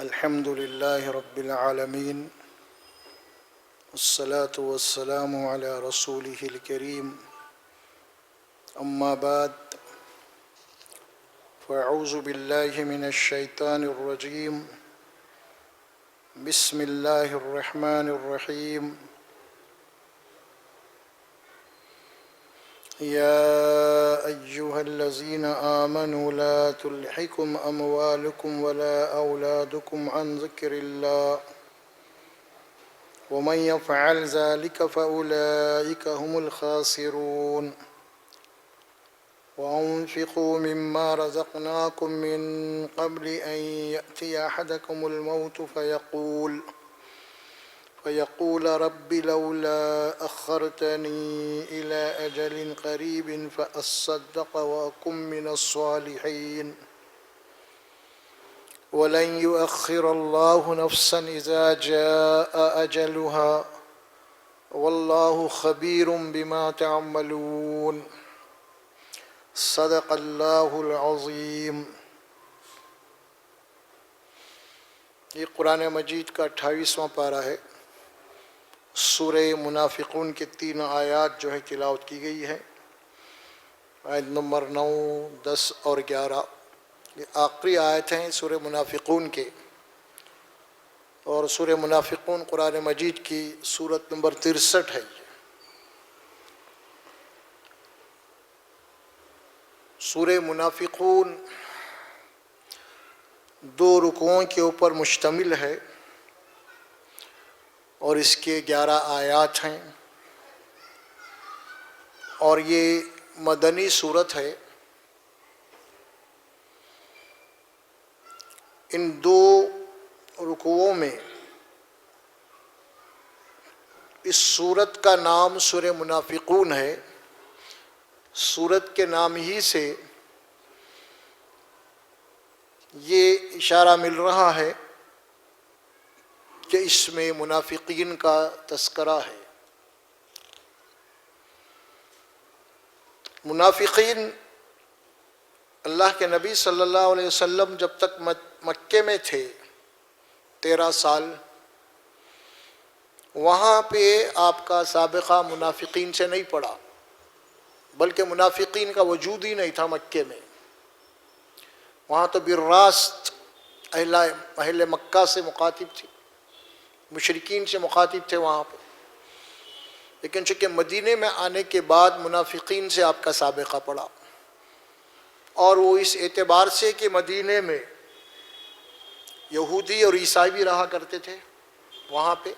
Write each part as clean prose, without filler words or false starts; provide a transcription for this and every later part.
الحمد لله رب العالمين والصلاة والسلام على رسوله الكريم أما بعد فأعوذ بالله من الشيطان الرجيم بسم الله الرحمن الرحيم يا أيها الذين آمنوا لا تلهكم أموالكم ولا أولادكم عن ذكر الله ومن يفعل ذلك فأولئك هم الخاسرون وأنفقوا مما رزقناكم من قبل أن يأتي أحدكم الموت فيقول رب لولا أخرتني إلى أجل قريب فأصدق وأكن من الصالحين ولن يؤخر الله نفسا إذا جاء أجلها والله خبير بما تعملون صدق اللہ العظیم۔ یہ قرآن مجید کا 28واں پارہ ہے۔ سورہ منافقون کے 3 آیات جو ہے تلاوت کی گئی ہے، آیت نمبر 9، 10 اور 11۔ یہ آخری آیت ہیں سورہ منافقون کے، اور سورہ منافقون قرآن مجید کی سورت نمبر 63 ہے۔ سورہ منافقون 2 رکوعوں کے اوپر مشتمل ہے اور اس کے 11 آیات ہیں، اور یہ مدنی سورت ہے۔ ان 2 رکوعوں میں اس سورت کا نام سورہ منافقون ہے۔ سورت کے نام ہی سے یہ اشارہ مل رہا ہے کہ اس میں منافقین کا تذکرہ ہے۔ منافقین اللہ کے نبی صلی اللہ علیہ وسلم جب تک مکے میں تھے 13 سال، وہاں پہ آپ کا سابقہ منافقین سے نہیں پڑا، بلکہ منافقین کا وجود ہی نہیں تھا مکے میں۔ وہاں تو بالراست اہل مکہ سے مخاطب تھی، مشرکین سے مخاطب تھے وہاں پہ، لیکن چونکہ مدینے میں آنے کے بعد منافقین سے آپ کا سابقہ پڑا، اور وہ اس اعتبار سے کہ مدینے میں یہودی اور عیسائی بھی رہا کرتے تھے وہاں پہ،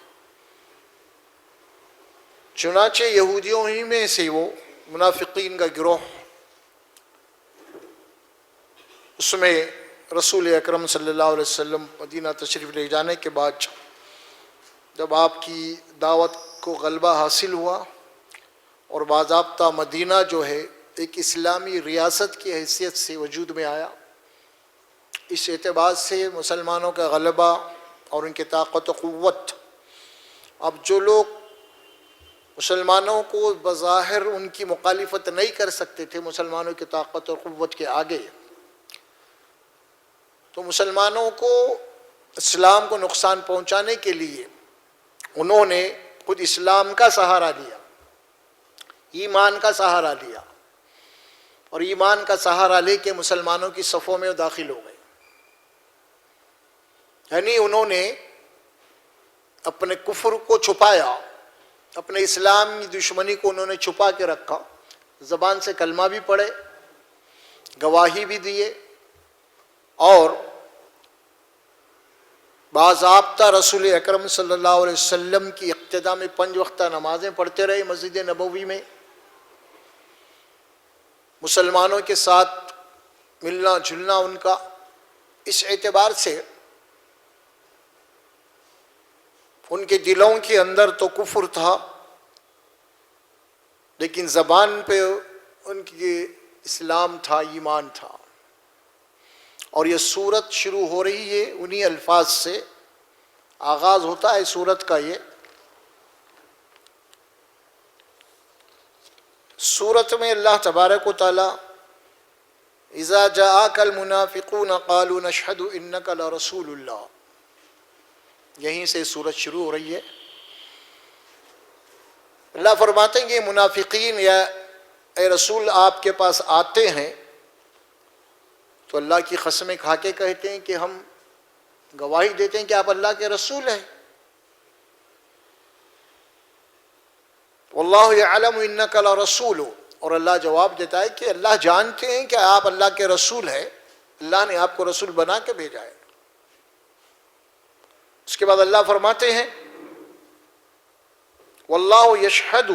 چنانچہ یہودیوں ہی میں سے وہ منافقین کا گروہ، اس میں رسول اکرم صلی اللہ علیہ وسلم مدینہ تشریف لے جانے کے بعد جب آپ کی دعوت کو غلبہ حاصل ہوا اور باضابطہ مدینہ جو ہے ایک اسلامی ریاست کی حیثیت سے وجود میں آیا، اس اعتبار سے مسلمانوں کا غلبہ اور ان کی طاقت و قوت، اب جو لوگ مسلمانوں کو بظاہر ان کی مخالفت نہیں کر سکتے تھے مسلمانوں کی طاقت اور قوت کے آگے، تو مسلمانوں کو اسلام کو نقصان پہنچانے کے لیے انہوں نے خود اسلام کا سہارا لیا، ایمان کا سہارا لیا، اور ایمان کا سہارا لے کے مسلمانوں کی صفوں میں داخل ہو گئے۔ یعنی انہوں نے اپنے کفر کو چھپایا، اپنے اسلامی دشمنی کو انہوں نے چھپا کے رکھا، زبان سے کلمہ بھی پڑھے، گواہی بھی دیے، اور باضابطہ رسول اکرم صلی اللہ علیہ وسلم کی اقتداء میں 5 وقتہ نمازیں پڑھتے رہے مسجد نبوی میں، مسلمانوں کے ساتھ ملنا جلنا ان کا اس اعتبار سے ان کے دلوں کے اندر تو کفر تھا، لیکن زبان پہ ان کی اسلام تھا، ایمان تھا۔ اور یہ سورت شروع ہو رہی ہے انہی الفاظ سے، آغاز ہوتا ہے سورت کا۔ یہ سورت میں اللہ تبارک و تعالی اذا جاءك المنافقون قالوا نشهد انك لرسول اللہ، یہیں سے سورت شروع ہو رہی ہے۔ اللہ فرماتے ہیں کہ منافقین یا اے رسول آپ کے پاس آتے ہیں تو اللہ کی قسمیں کھا کے کہتے ہیں کہ ہم گواہی دیتے ہیں کہ آپ اللہ کے رسول ہیں۔ واللہ یعلم انک لرسول، اور اللہ جواب دیتا ہے کہ اللہ جانتے ہیں کہ آپ اللہ کے رسول ہیں، اللہ نے آپ کو رسول بنا کے بھیجا ہے۔ اس کے بعد اللہ فرماتے ہیں واللہ یشہد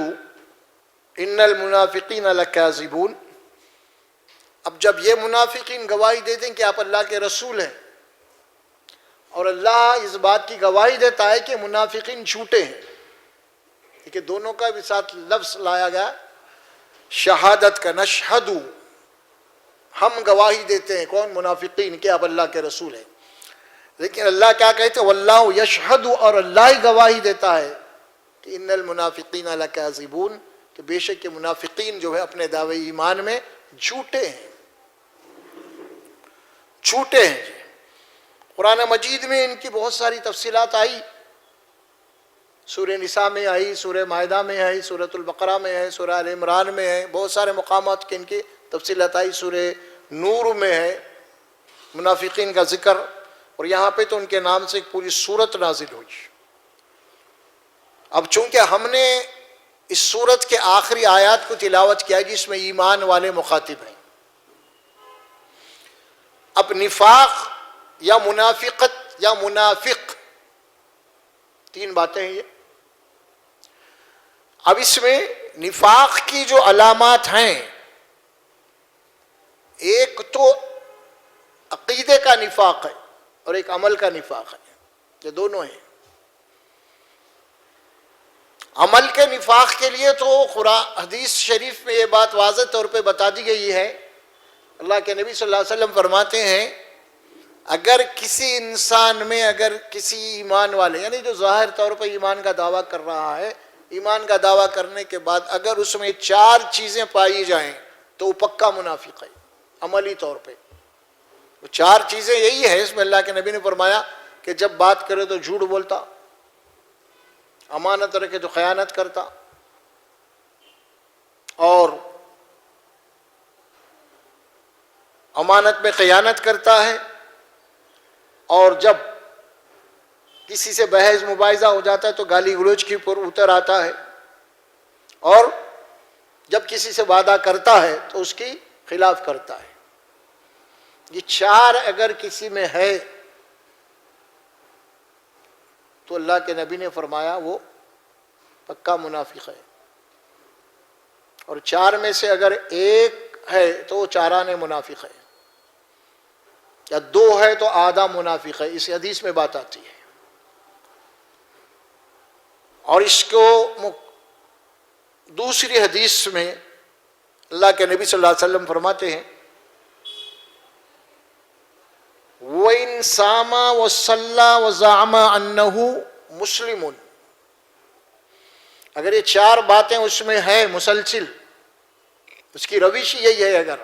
ان المنافقین لکاذبون۔ اب جب یہ منافقین گواہی دیتے ہیں کہ آپ اللہ کے رسول ہیں، اور اللہ اس بات کی گواہی دیتا ہے کہ منافقین جھوٹے ہیں، کہ دونوں کا بھی ساتھ لفظ لایا گیا شہادت کا، نشہد، ہم گواہی دیتے ہیں، کون؟ منافقین، کہ آپ اللہ کے رسول ہیں۔ لیکن اللہ کیا کہتے ہیں؟ واللہ یشہد، اور اللہ ہی گواہی دیتا ہے کہ ان المنافقین لکاذبون، کہ بے شک کہ منافقین جو ہے اپنے دعوے ایمان میں جھوٹے ہیں، جھوٹے ہیں۔ قرآن مجید میں ان کی بہت ساری تفصیلات آئی، سورہ نساء میں آئی، سورہ مائدہ میں آئی، سورۃ البقرہ میں ہے، سورہ آل عمران میں ہے، بہت سارے مقامات کے ان کی تفصیلات آئی، سورہ نور میں ہے منافقین کا ذکر، اور یہاں پہ تو ان کے نام سے ایک پوری سورت نازل ہوئی۔ اب چونکہ ہم نے اس سورت کے آخری آیات کو تلاوت کیا جس میں ایمان والے مخاطب ہیں، اب نفاق یا منافقت یا منافق، تین باتیں ہیں یہ۔ اب اس میں نفاق کی جو علامات ہیں، ایک تو عقیدے کا نفاق ہے اور ایک عمل کا نفاق ہے، یہ دونوں ہیں۔ عمل کے نفاق کے لیے تو قرآن حدیث شریف میں یہ بات واضح طور پہ بتا دی گئی ہے۔ اللہ کے نبی صلی اللہ علیہ وسلم فرماتے ہیں اگر کسی انسان میں، اگر کسی ایمان والے، یعنی جو ظاہر طور پہ ایمان کا دعویٰ کر رہا ہے، ایمان کا دعویٰ کرنے کے بعد اگر اس میں چار چیزیں پائی جائیں تو وہ پکا منافق ہے عملی طور پہ۔ وہ چار چیزیں یہی ہے، اس میں اللہ کے نبی نے فرمایا کہ جب بات کرے تو جھوٹ بولتا، امانت رکھے تو خیانت کرتا، اور امانت میں خیانت کرتا ہے، اور جب کسی سے بحث مباحثہ ہو جاتا ہے تو گالی گلوچ کے اوپر اتر آتا ہے، اور جب کسی سے وعدہ کرتا ہے تو اس کی خلاف کرتا ہے۔ یہ چار اگر کسی میں ہے تو اللہ کے نبی نے فرمایا وہ پکا منافق ہے، اور چار میں سے اگر ایک ہے تو وہ چاران منافق ہے، یا دو ہے تو آدھا منافق ہے، اس حدیث میں بات آتی ہے۔ اور اس کو دوسری حدیث میں اللہ کے نبی صلی اللہ علیہ وسلم فرماتے ہیں وَإِن صَامَ وَصَلَّى وَزَعَمَ أَنَّهُ مُسْلِمٌ، اگر یہ چار باتیں اس میں ہے مسلسل، اس کی روش یہی ہے اگر،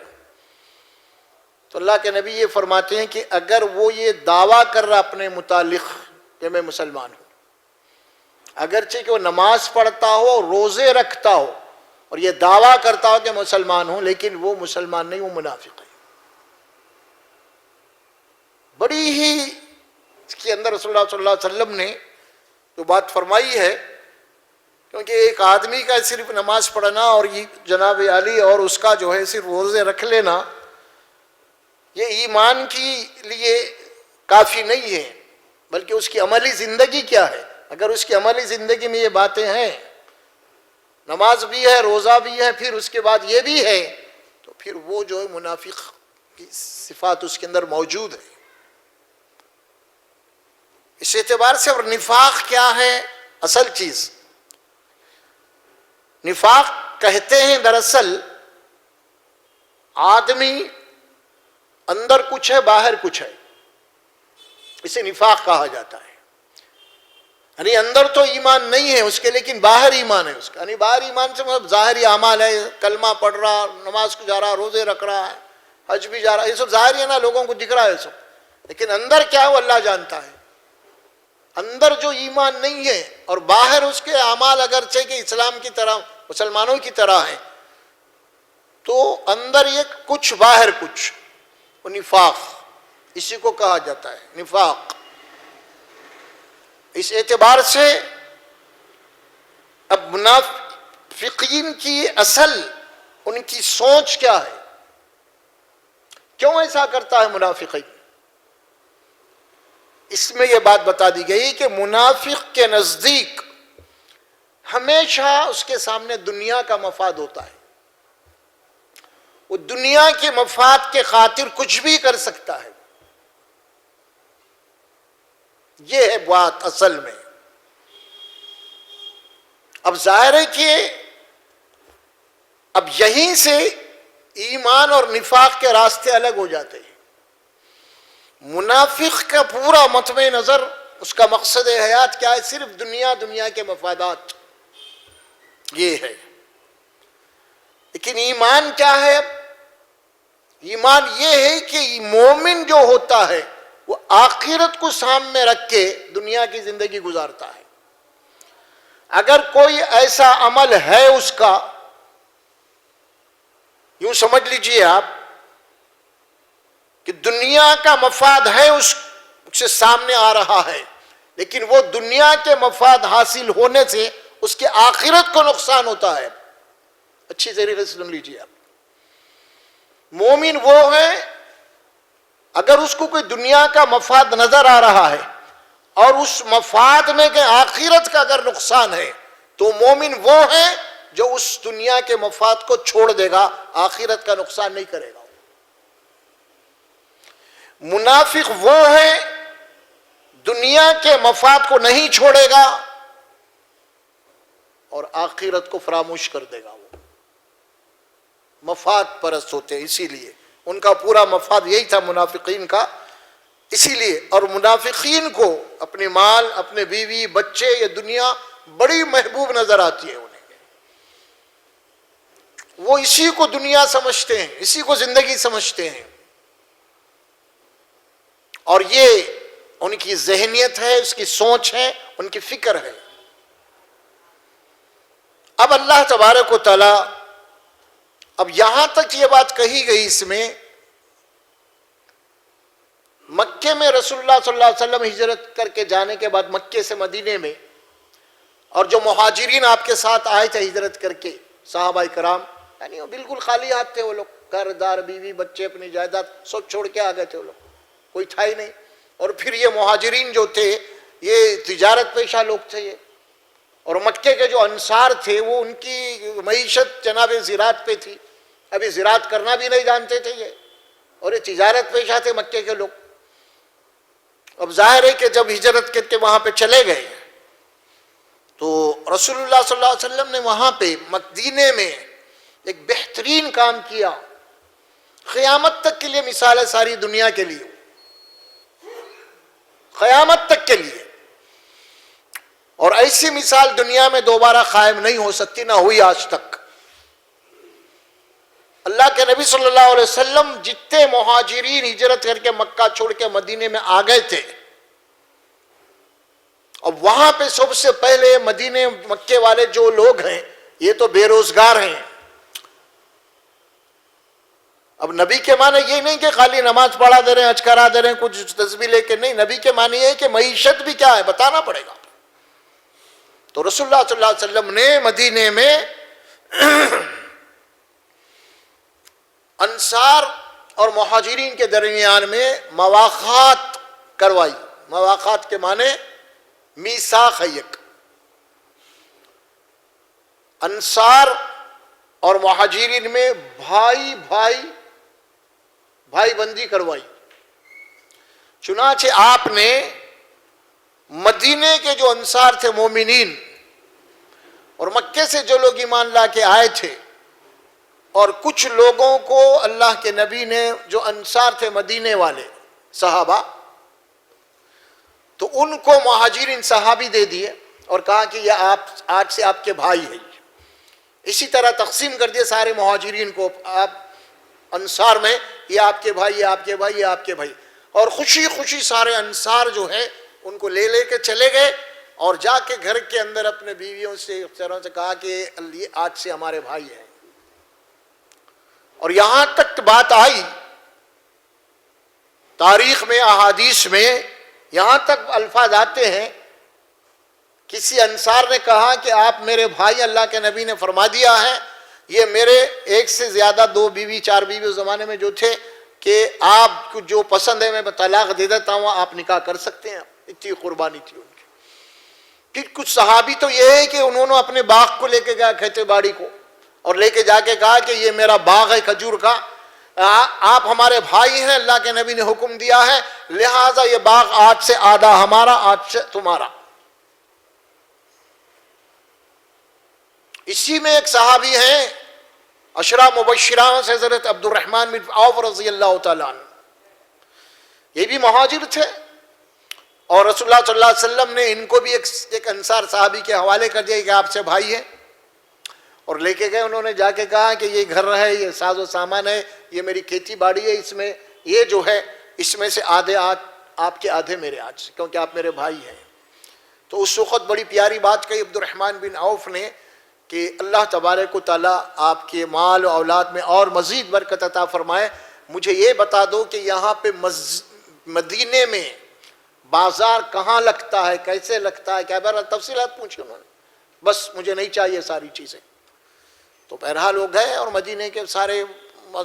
تو اللہ کے نبی یہ فرماتے ہیں کہ اگر وہ یہ دعویٰ کر رہا اپنے متعلق کہ میں مسلمان ہوں، اگرچہ کہ وہ نماز پڑھتا ہو، روزے رکھتا ہو، اور یہ دعویٰ کرتا ہو کہ مسلمان ہوں، لیکن وہ مسلمان نہیں، وہ منافق ہے۔ بڑی ہی اس کے اندر رسول اللہ صلی اللہ علیہ وسلم نے جو بات فرمائی ہے، کیونکہ ایک آدمی کا صرف نماز پڑھنا اور یہ جناب علی اور اس کا جو ہے صرف روزے رکھ لینا یہ ایمان کی لیے کافی نہیں ہے، بلکہ اس کی عملی زندگی کیا ہے۔ اگر اس کی عملی زندگی میں یہ باتیں ہیں، نماز بھی ہے، روزہ بھی ہے، پھر اس کے بعد یہ بھی ہے، تو پھر وہ جو ہے منافق کی صفات اس کے اندر موجود ہے۔ اس اعتبار سے، اور نفاق کیا ہے اصل چیز؟ نفاق کہتے ہیں دراصل آدمی اندر کچھ ہے باہر کچھ ہے، اسے نفاق کہا جاتا ہے۔ یعنی اندر تو ایمان نہیں ہے اس کے، لیکن باہر ایمان ہے اس کا۔ یعنی باہر ایمان سے مطلب ظاہری اعمال ہے، کلمہ پڑھ رہا، نماز کو جا رہا، روزے رکھ رہا ہے، حج بھی جا رہا ہے، یہ سب ظاہری ہے نا، لوگوں کو دکھ رہا ہے سب، لیکن اندر کیا ہے وہ اللہ جانتا ہے۔ اندر جو ایمان نہیں ہے اور باہر اس کے اعمال اگرچہ کہ اسلام کی طرح مسلمانوں کی طرح ہیں، تو اندر ایک کچھ باہر کچھ، وہ نفاق، اسی کو کہا جاتا ہے نفاق۔ اس اعتبار سے اب منافقین کی اصل ان کی سوچ کیا ہے، کیوں ایسا کرتا ہے منافقین؟ اس میں یہ بات بتا دی گئی کہ منافق کے نزدیک ہمیشہ اس کے سامنے دنیا کا مفاد ہوتا ہے، وہ دنیا کے مفاد کے خاطر کچھ بھی کر سکتا ہے۔ یہ ہے بات اصل میں۔ اب ظاہر ہے کہ اب یہیں سے ایمان اور نفاق کے راستے الگ ہو جاتے ہیں۔ منافق کا پورا مطمع نظر، اس کا مقصد حیات کیا ہے؟ صرف دنیا کے مفادات، یہ ہے۔ لیکن ایمان کیا ہے؟ ایمان یہ ہے کہ مومن جو ہوتا ہے وہ آخرت کو سامنے رکھ کے دنیا کی زندگی گزارتا ہے۔ اگر کوئی ایسا عمل ہے اس کا، یوں سمجھ لیجئے آپ کہ دنیا کا مفاد ہے اس سے سامنے آ رہا ہے، لیکن وہ دنیا کے مفاد حاصل ہونے سے اس کے آخرت کو نقصان ہوتا ہے۔ اچھی طریقے سے سن لیجئے آپ، مومن وہ ہے اگر اس کو کوئی دنیا کا مفاد نظر آ رہا ہے اور اس مفاد میں کہ آخرت کا اگر نقصان ہے، تو مومن وہ ہے جو اس دنیا کے مفاد کو چھوڑ دے گا، آخرت کا نقصان نہیں کرے گا۔ منافق وہ ہے دنیا کے مفاد کو نہیں چھوڑے گا اور آخرت کو فراموش کر دے گا۔ وہ مفاد پرست ہوتے ہیں، اسی لیے ان کا پورا مفاد یہی تھا منافقین کا۔ اسی لیے اور منافقین کو اپنے مال، اپنے بیوی، بچے، یہ دنیا بڑی محبوب نظر آتی ہے انہیں۔ وہ اسی کو دنیا سمجھتے ہیں، اسی کو زندگی سمجھتے ہیں، اور یہ ان کی ذہنیت ہے، اس کی سوچ ہے، ان کی فکر ہے۔ اب اللہ تبارک و تعالی اب یہاں تک یہ بات کہی گئی اس میں، مکے میں رسول اللہ صلی اللہ علیہ وسلم ہجرت کر کے جانے کے بعد مکے سے مدینے میں، اور جو مہاجرین آپ کے ساتھ آئے تھے ہجرت کر کے، صحابہ کرام، یعنی وہ بالکل خالی ہاتھ تھے، وہ لوگ گھر دار، بیوی، بچے، اپنی جائیداد سب چھوڑ کے آ گئے تھے، وہ لوگ کوئی تھا ہی نہیں۔ اور پھر یہ مہاجرین جو تھے یہ تجارت پیشہ لوگ تھے یہ، اور مکے کے جو انصار تھے وہ ان کی معیشت جناب زراعت پہ تھی، ابھی زراعت کرنا بھی نہیں جانتے تھے یہ، اور یہ تجارت پیشہ تھے مکے کے لوگ۔ اب ظاہر ہے کہ جب ہجرت کر کے وہاں پہ چلے گئے تو رسول اللہ صلی اللہ علیہ وسلم نے وہاں پہ مدینے میں ایک بہترین کام کیا، قیامت تک کے لیے مثال ہے ساری دنیا کے لیے، قیامت تک کے لیے، اور ایسی مثال دنیا میں دوبارہ قائم نہیں ہو سکتی، نہ ہوئی آج تک۔ اللہ کے نبی صلی اللہ علیہ وسلم جتنے مہاجرین ہجرت کر کے مکہ چھوڑ کے مدینے میں آ گئے تھے، اب وہاں پہ سب سے پہلے مدینے مکے والے جو لوگ ہیں یہ تو بے روزگار ہیں۔ اب نبی کے معنی یہ نہیں کہ خالی نماز پڑھا دے رہے ہیں، حج کرا دے رہے ہیں، کچھ تسبیح لے کے، نہیں، نبی کے معنی یہ ہے کہ معیشت بھی کیا ہے بتانا پڑے گا۔ تو رسول اللہ صلی اللہ علیہ وسلم نے مدینے میں انصار اور مہاجرین کے درمیان میں مواخات کروائی۔ مواخات کے معنی میثاق ہے، ایک انصار اور مہاجرین میں بھائی بندی کروائی۔ چنانچہ آپ نے مدینے کے جو انصار تھے مومنین، اور مکے سے جو لوگ ایمان لا کے آئے تھے، اور کچھ لوگوں کو اللہ کے نبی نے جو انصار تھے مدینے والے صحابہ، تو ان کو مہاجرین صحابی دے دیے اور کہا کہ یہ آپ آج سے آپ کے بھائی ہیں۔ اسی طرح تقسیم کر دیے سارے مہاجرین کو، آپ انصار میں یہ آپ کے بھائی، یہ آپ کے بھائی، یہ آپ کے بھائی، اور خوشی خوشی سارے انصار جو ہیں ان کو لے کے چلے گئے اور جا کے گھر کے اندر اپنے بیویوں سے افسروں سے کہا کہ یہ آج سے ہمارے بھائی ہیں. اور یہاں تک بات آئی تاریخ میں احادیث میں یہاں تک الفاظ آتے ہیں کسی انصار نے کہا کہ آپ میرے بھائی, اللہ کے نبی نے فرما دیا ہے یہ میرے ایک سے زیادہ 2 بیوی 4 بیوی اس زمانے میں جو تھے کہ آپ کو جو پسند ہے میں طلاق دے دیتا ہوں, آپ نکاح کر سکتے ہیں. اتنی قربانی تھی ان کی. کہ کچھ صحابی تو یہ ہے کہ انہوں نے اپنے باغ کو لے کے گیا, کھیتی باڑی کو, اور لے کے جا کے کہا کہ یہ میرا باغ ہے کھجور کا, آپ ہمارے بھائی ہیں, اللہ کے نبی نے حکم دیا ہے, لہٰذا یہ باغ آج سے آدھا ہمارا آج سے تمہارا. اسی میں ایک صحابی ہیں عشرہ مبشرہ سے حضرت عبد الرحمن بن عوف رضی اللہ تعالیٰ عنہ, یہ بھی مہاجر تھے, اور رسول اللہ صلی اللہ علیہ وسلم نے ان کو بھی ایک انصار صحابی کے حوالے کر دیا کہ آپ سے بھائی ہیں, اور لے کے گئے. انہوں نے جا کے کہا کہ یہ گھر ہے, یہ ساز و سامان ہے, یہ میری کھیتی باڑی ہے, اس میں یہ جو ہے اس میں سے آدھے آپ کے آدھے میرے آج سے, کیونکہ آپ میرے بھائی ہیں. تو اس وقت بڑی پیاری بات کہی عبد الرحمن بن عوف نے کہ اللہ تبارک و تعالیٰ آپ کے مال و اولاد میں اور مزید برکت عطا فرمائے. مجھے یہ بتا دو کہ یہاں پہ مدینے میں بازار کہاں لگتا ہے, کیسے لگتا ہے, کیا بہرحال تفصیلات پوچھی انہوں نے. بس مجھے نہیں چاہیے ساری چیزیں. تو بہرحال وہ گئے اور مدینے کے سارے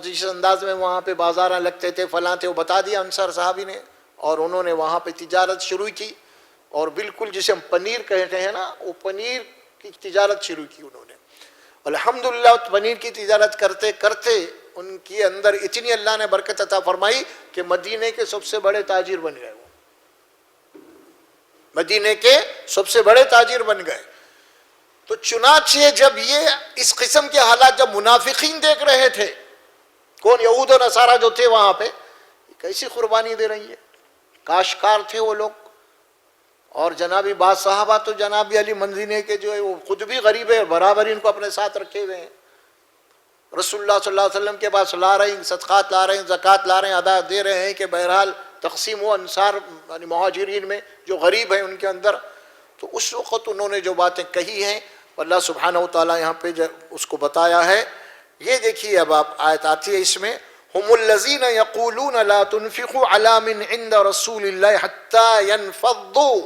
جس انداز میں وہاں پہ بازار لگتے تھے فلاں تھے وہ بتا دیا انصار صحابی نے, اور انہوں نے وہاں پہ تجارت شروع کی. اور بالکل جسے ہم پنیر کہتے ہیں نا, وہ پنیر کی تجارت شروع کی انہوں نے. الحمدللہ پنیر کی تجارت کرتے کرتے ان کے اندر اتنی اللہ نے برکت عطا فرمائی کہ مدینے کے سب سے بڑے تاجر بن گئے. وہ مدینے کے سب سے بڑے تاجر بن گئے. تو چنانچہ جب یہ اس قسم کے حالات جب منافقین دیکھ رہے تھے, کون یہود و نصارہ جو تھے وہاں پہ, کیسی قربانی دے رہی ہے, کاشتکار تھے وہ لوگ. اور جنابی بعض صحابہ تو جنابی علی مدینے کے جو ہے وہ خود بھی غریب ہے, برابر ان کو اپنے ساتھ رکھے ہوئے ہیں. رسول اللہ صلی اللہ علیہ وسلم کے پاس لا رہے ہیں, صدقات لا رہے ہیں, زکوٰۃ لا رہے ہیں, ادا دے رہے ہیں کہ بہرحال تقسیم و انصار یعنی مہاجرین میں جو غریب ہیں ان کے اندر. تو اس وقت انہوں نے جو باتیں کہی ہیں اللہ سبحانہ و تعالیٰ یہاں پہ اس کو بتایا ہے. یہ دیکھیے اب آپ آیت آتی ہے اس میں, ہم الذین یقولون لا تنفقوا علی من عند رسول اللہ حتی ینفضوا.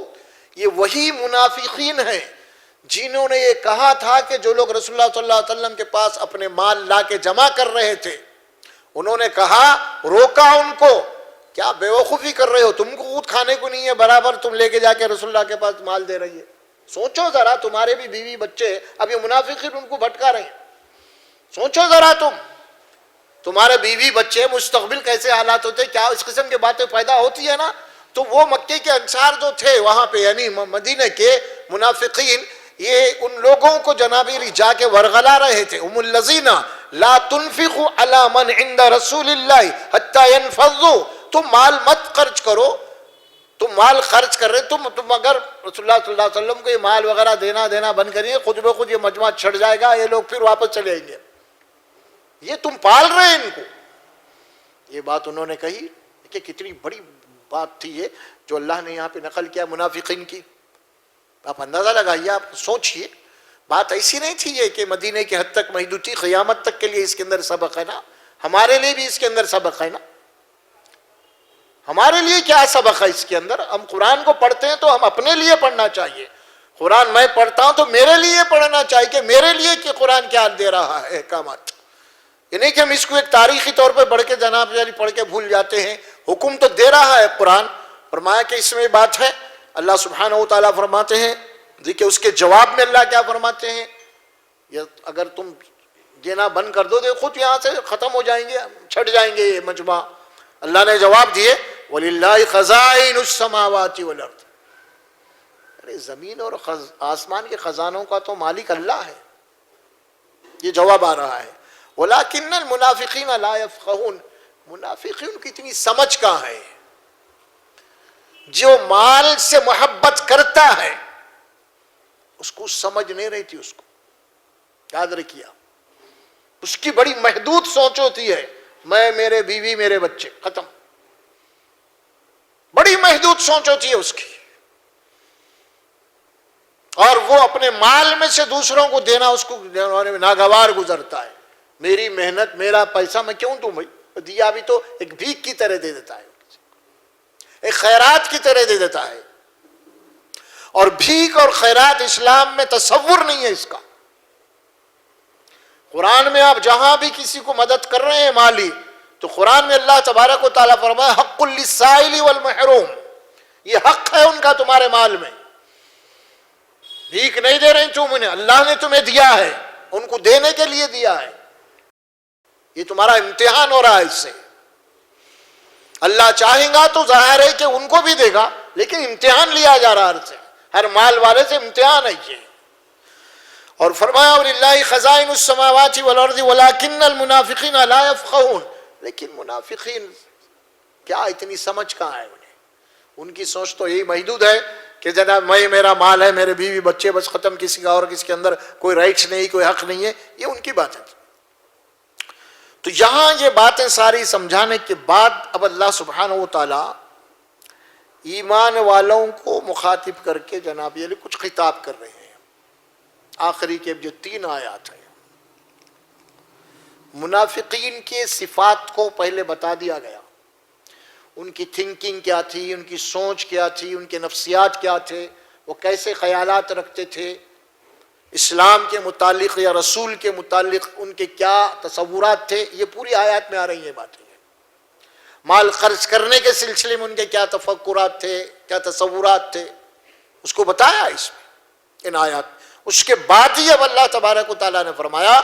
یہ وہی منافقین ہیں جنہوں نے یہ کہا تھا کہ جو لوگ رسول اللہ صلی اللہ علیہ وسلم کے پاس اپنے مال لا کے جمع کر رہے تھے, انہوں نے کہا, روکا ان کو, کیا بے وقوفی کر رہے ہو, تم کو خود کھانے کو نہیں ہے, برابر تم لے کے جا کے رسول اللہ کے پاس مال دے رہی ہے. سوچو ذرا, تمہارے بھی بیوی بچے, اب یہ منافقین ان کو بھٹکا رہے ہیں. سوچو ذرا تمہارے بیوی بچے مستقبل کیسے حالات ہوتے, کیا اس قسم کی باتیں پیدا ہوتی ہے نا. تو وہ مکے کے انصار جو تھے وہاں پہ یعنی مدینہ کے منافقین, یہ ان لوگوں کو جنابی جا کے ورغلا رہے تھے. ہم الذین لا تنفقوا علی من عند رسول اللہ حتی ینفضوا. تم مال مت خرچ کرو, تم مال خرچ کر رہے, تم اگر رسول اللہ صلی اللہ علیہ وسلم کو یہ مال وغیرہ دینا بند کریے, خود بخود یہ مجمع چھڑ جائے گا, یہ لوگ پھر واپس چلے آئیں گے. یہ تم پال رہے ہیں ان کو. یہ بات انہوں نے کہی کہ کتنی بڑی بات تھی یہ جو اللہ نے یہاں پہ نقل کیا منافقین کی. آپ اندازہ لگائیے, آپ سوچئے, بات ایسی نہیں تھی یہ کہ مدینے کی حد تک محدود تھی, قیامت تک کے لیے اس کے اندر سبق ہے نا, ہمارے لیے بھی اس کے اندر سبق ہے نا. ہمارے لیے کیا سبق ہے اس کے اندر؟ ہم قرآن کو پڑھتے ہیں تو ہم اپنے لیے پڑھنا چاہیے. قرآن میں پڑھتا ہوں تو میرے لیے پڑھنا چاہیے کہ میرے لیے کہ قرآن کیا دے رہا ہے احکامات. یہ نہیں کہ ہم اس کو ایک تاریخی طور پہ پڑھ کے جناب یعنی پڑھ کے بھول جاتے ہیں. حکم تو دے رہا ہے قرآن, فرمایا کہ اس میں بات ہے. اللہ سبحانہ و تعالیٰ فرماتے ہیں دیکھیں اس کے جواب میں اللہ کیا فرماتے ہیں, اگر تم دینا بند کر دو تو خود یہاں سے ختم ہو جائیں گے, چھٹ جائیں گے یہ مجمع. اللہ نے جواب دیے وَلِلَّهِ خَزَائِنُ السَّمَاوَاتِ وَالْأَرْضِ. ارے زمین اور آسمان کے خزانوں کا تو مالک اللہ ہے. یہ جواب آ رہا ہے. وَلَكِنَّ الْمُنَافِقِينَ لَا يَفْقَهُونَ. منافقین کی اتنی سمجھ کہاں ہے. جو مال سے محبت کرتا ہے اس کو سمجھ نہیں رہی تھی, اس کو یاد رکھیے, اس کی بڑی محدود سوچ ہوتی ہے, میں, میرے بیوی, میرے بچے, ختم. بڑی محدود سوچ ہوتی ہے اس کی. اور وہ اپنے مال میں سے دوسروں کو دینا اس کو ناگوار گزرتا ہے. میری محنت میرا پیسہ میں کیوں دوں بھائی, دیا بھی تو ایک بھیک کی طرح دے دیتا ہے, ایک خیرات کی طرح دے دیتا ہے. اور بھیک اور خیرات اسلام میں تصور نہیں ہے اس کا. قرآن میں آپ جہاں بھی کسی کو مدد کر رہے ہیں مالی, تو قرآن میں اللہ تبارک و تعالیٰ فرمایا حق للسائل والمحروم, یہ حق ہے ان کا تمہارے مال میں. بھیک نہیں دے رہے تم انہیں, اللہ نے تمہیں دیا ہے, ان کو دینے کے لیے دیا ہے. یہ تمہارا امتحان ہو رہا ہے اس سے. اللہ چاہیں گا تو ظاہر ہے کہ ان کو بھی دے گا, لیکن امتحان لیا جا رہا ہے ہر مال والے سے, امتحان ہے یہ. اور فرمایا وَلِلَّهِ خَزَائِنُ السَّمَاوَاتِ وَالْأَرْضِ وَلَكِنَّ الْمُنَافِقِينَ لَا يَفْقَهُونَ. لیکن منافقین کیا اتنی سمجھ کہاں ہے انہیں, ان کی سوچ تو یہی محدود ہے کہ جناب میں, میرا مال ہے, میرے بیوی بچے, بس ختم, کسی کا اور کسی کے اندر کوئی رائٹس نہیں, کوئی حق نہیں ہے. یہ ان کی بات ہے. تو یہاں یہ باتیں ساری سمجھانے کے بعد اب اللہ سبحانہ و تعالی ایمان والوں کو مخاطب کر کے جناب یہ کچھ خطاب کر رہے ہیں. آخری کے جو 3 آیات ہیں, منافقین کے صفات کو پہلے بتا دیا گیا. ان کی تھنکنگ کیا تھی, ان کی سوچ کیا تھی, ان کے نفسیات کیا تھے, وہ کیسے خیالات رکھتے تھے اسلام کے متعلق یا رسول کے متعلق, ان کے کیا تصورات تھے. یہ پوری آیات میں آ رہی ہیں باتیں. مال خرچ کرنے کے سلسلے میں ان کے کیا تفکرات تھے, کیا تصورات تھے, اس کو بتایا اس میں ان آیات. اس کے بعد ہی اب اللہ تبارک و تعالیٰ نے فرمایا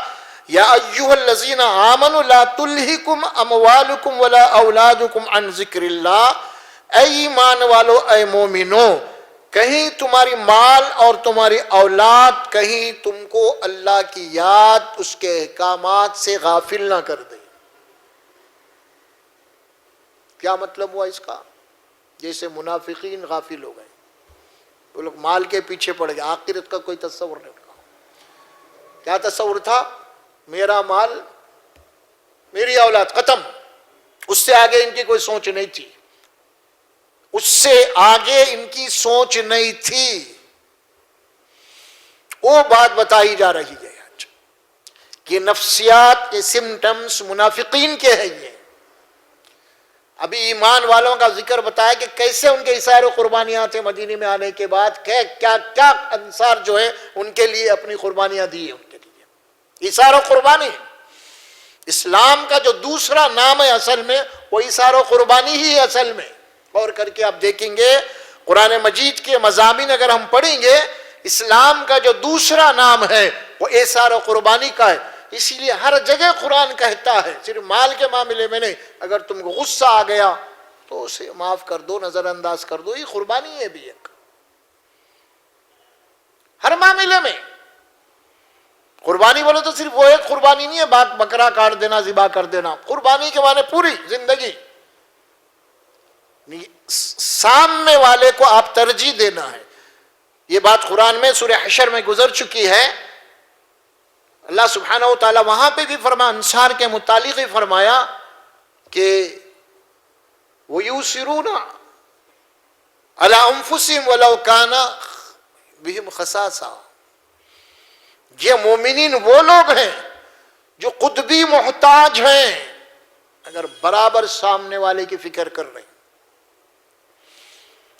یا ایھا الذین آمنوا لا تلہکم اموالکم ولا اولادکم عن ذکر اللہ. اے ایمان والو, اے مومنو, کہیں تمہاری مال اور تمہاری اولاد کہیں تم کو اللہ کی یاد, اس کے احکامات سے غافل نہ کر دے. کیا مطلب ہوا اس کا؟ جیسے منافقین غافل ہو گئے, وہ لوگ مال کے پیچھے پڑ گئے, آخرت کا کوئی تصور نہیں. کیا تصور تھا؟ میرا مال, میری اولاد, ختم. اس سے آگے ان کی کوئی سوچ نہیں تھی, اس سے آگے ان کی سوچ نہیں تھی. وہ بات بتائی جا رہی ہے آج کہ نفسیات کے سمٹمز منافقین کے ہیں. یہ ابھی ایمان والوں کا ذکر بتایا کہ کیسے ان کے اثار و قربانیاں تھے مدینے میں آنے کے بعد, کیا کیا انصار جو ہے ان کے لیے اپنی قربانیاں دی ہیں. ان کے لیے اثار و قربانی اسلام کا جو دوسرا نام ہے اصل میں, وہ اثار و قربانی ہی ہے اصل میں. غور کر کے آپ دیکھیں گے قرآن مجید کے مضامین اگر ہم پڑھیں گے, اسلام کا جو دوسرا نام ہے وہ اثار و قربانی کا ہے. اسی لیے ہر جگہ قرآن کہتا ہے, صرف مال کے معاملے میں نہیں, اگر تم کو غصہ آ گیا تو اسے معاف کر دو, نظر انداز کر دو, یہ قربانی ہے بھی ایک. ہر معاملے میں قربانی بولے تو صرف وہ ایک قربانی نہیں ہے, بکرا کاٹ دینا, ذبح کر دینا. قربانی کے معنی پوری زندگی, سامنے والے کو آپ ترجیح دینا ہے. یہ بات قرآن میں سورہ حشر میں گزر چکی ہے. اللہ سبحانہ و تعالیٰ وہاں پہ بھی فرمایا, انصار کے متعلق ہی فرمایا کہ وَيُؤْثِرُونَ عَلَىٰ أَنفُسِهِمْ وَلَوْ كَانَ بِهِمْ خَصَاصَةٌ. یہ مومنین وہ لوگ ہیں جو خود بھی محتاج ہیں, اگر برابر سامنے والے کی فکر کر رہے ہیں,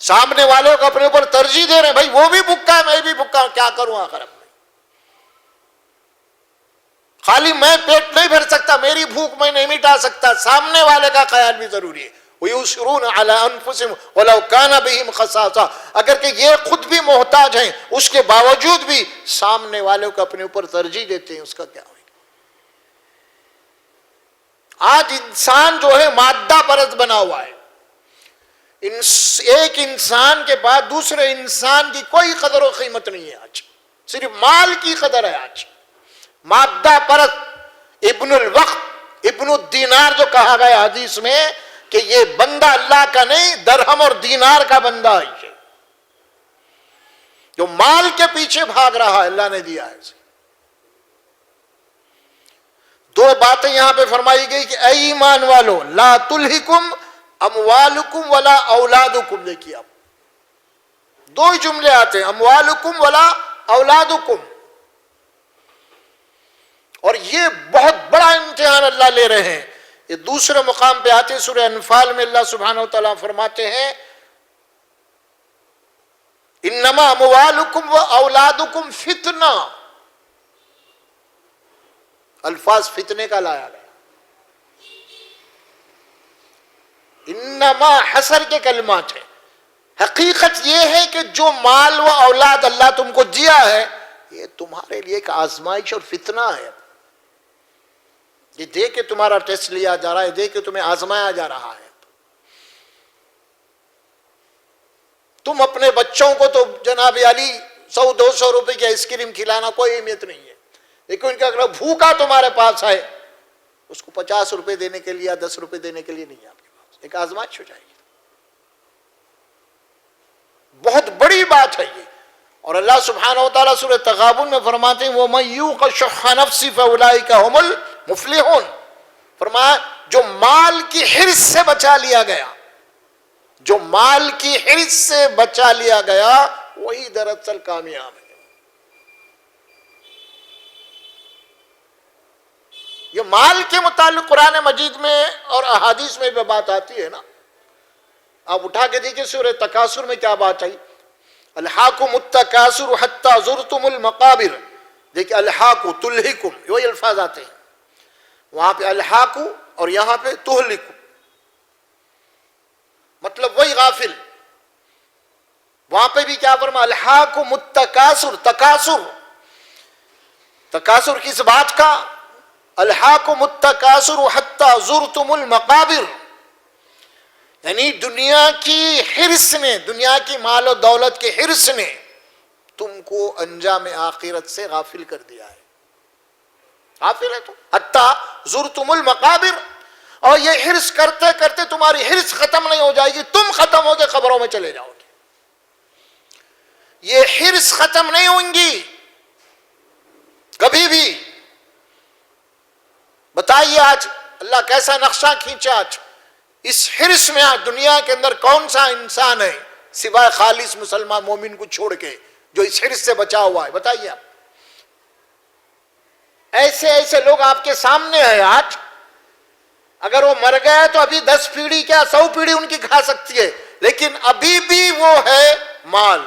سامنے والوں کو اپنے اوپر ترجیح دے رہے ہیں. بھائی وہ بھی بھکا ہے, میں بھی بھکا ہوں, کیا کروں آخر میں. خالی میں پیٹ نہیں بھر سکتا, میری بھوک میں نہیں مٹا سکتا, سامنے والے کا خیال بھی ضروری ہے. وَيُؤْثِرُونَ عَلَىٰ أَنفُسِهِمْ وَلَوْ كَانَ بِهِمْ خَصَاصَةٌ. اگر کہ یہ خود بھی محتاج ہیں, اس کے باوجود بھی سامنے والوں کو اپنے اوپر ترجیح دیتے ہیں, اس کا کیا ہوگا؟ آج انسان جو ہے مادہ پرست بنا ہوا ہے. ایک انسان کے بعد دوسرے انسان کی کوئی قدر و قیمت نہیں ہے. آج صرف مال کی قدر ہے. آج مادہ پرست, ابن الوقت, ابن الدینار جو کہا گیا حدیث میں کہ یہ بندہ اللہ کا نہیں, درہم اور دینار کا بندہ ہے, یہ جو مال کے پیچھے بھاگ رہا ہے. اللہ نے دیا ہے اسے. 2 باتیں یہاں پہ فرمائی گئی کہ اے ایمان والو لا تلہکم اموالکم ولا اولادکم. دیکھیے آپ 2 ہی جملے آتے ہیں, اموالکم ولا اولادکم، اور یہ بہت بڑا امتحان اللہ لے رہے ہیں. یہ دوسرے مقام پہ آتے سورہ انفال میں اللہ سبحانہ وتعالیٰ فرماتے ہیں انما اموالکم و اولادکم فتنہ. الفاظ فتنے کا لایا گیا. انما حسر کے کلمات ہیں. حقیقت یہ ہے کہ جو مال و اولاد اللہ تم کو دیا ہے یہ تمہارے لیے ایک آزمائش اور فتنہ ہے. یہ دے کے تمہارا ٹیسٹ لیا جا رہا ہے، دے کے تمہیں آزمایا جا رہا ہے. تم اپنے بچوں کو تو جناب علی 100-200 روپے کی آئس کریم کھلانا کوئی اہمیت نہیں ہے، لیکن ان کا اگر بھوکا تمہارے پاس ہے اس کو 50 روپے دینے کے لیے یا 10 روپے دینے کے لیے نہیں ہے آپ کے پاس. ایک آزمائش ہو جائے گی. بہت بڑی بات ہے یہ. اور اللہ سبحانہ وتعالیٰ سورہ تغابن میں فرماتے ہیں وَمَن يُوقَ شُحَّ نَفْسِهِ فَأُولَٰئِكَ هُمُ الْمُفْلِحُونَ. فرمایا جو مال کی حرص سے بچا لیا گیا، جو مال کی حرص سے بچا لیا گیا وہی دراصل کامیاب ہے. یہ مال کے متعلق قرآن مجید میں اور احادیث میں بھی بات آتی ہے نا. آپ اٹھا کے دیکھیں سورہ تکاثر میں کیا بات آئی. الحاکم التکاثر حتی زرتم المقابر. دیکھیں الحاکو تلہکم وہی الفاظ آتے ہیں. وہاں پہ الحاکو اور یہاں پہ تہلکو، مطلب وہی غافل. وہاں پہ بھی کیا فرما الحاکم التکاثر. تکاثر، تکاثر کس بات کا؟ الحاکم التکاثر حتی زرتم المقابر. یعنی دنیا کی حرص نے، دنیا کی مال و دولت کے حرص نے تم کو انجام آخرت سے غافل کر دیا ہے. غافل ہے تو حتی زرتم المقابر. اور یہ حرص کرتے کرتے تمہاری حرص ختم نہیں ہو جائے گی، تم ختم ہو کے قبروں میں چلے جاؤ گے. یہ حرص ختم نہیں ہوں گی کبھی بھی. بتائیے آج اللہ کیسا نقشہ کھینچا. آج اس حرص میں آج دنیا کے اندر کون سا انسان ہے سوائے خالص مسلمان مومن کو چھوڑ کے جو اس حرص سے بچا ہوا ہے؟ بتائیے آپ. ایسے ایسے لوگ آپ کے سامنے ہیں آج. اگر وہ مر گئے تو ابھی 10 پیڑھی کیا 100 پیڑھی ان کی کھا سکتی ہے، لیکن ابھی بھی وہ ہے مال.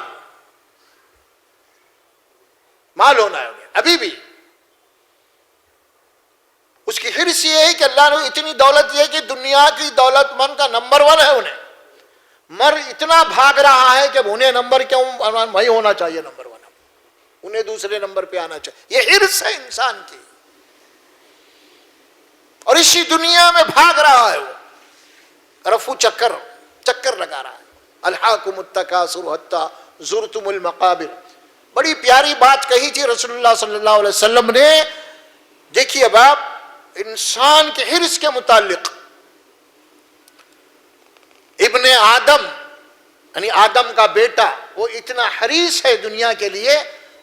مال ہونا ہے انہیں ابھی بھی. اس کی حرص یہ ہے کہ اللہ نے اتنی دولت دی ہے کہ دنیا کی دولت مند کا نمبر 1 ہے. انہیں مر اتنا بھاگ رہا ہے کہ انہیں نمبر کیوں وہی ہونا چاہیے نمبر 1، انہیں دوسرے نمبر پہ آنا چاہیے. یہ حرص ہے انسان کی، اور اسی دنیا میں بھاگ رہا ہے. وہ رفو چکر لگا رہا ہے. الحاکم التکاثر حتی زرتم المقابر. بڑی پیاری بات کہی تھی رسول اللہ صلی اللہ علیہ وسلم نے. دیکھیے اب آپ انسان کے حرص کے متعلق ابن آدم یعنی آدم کا بیٹا وہ اتنا حریص ہے دنیا کے لیے.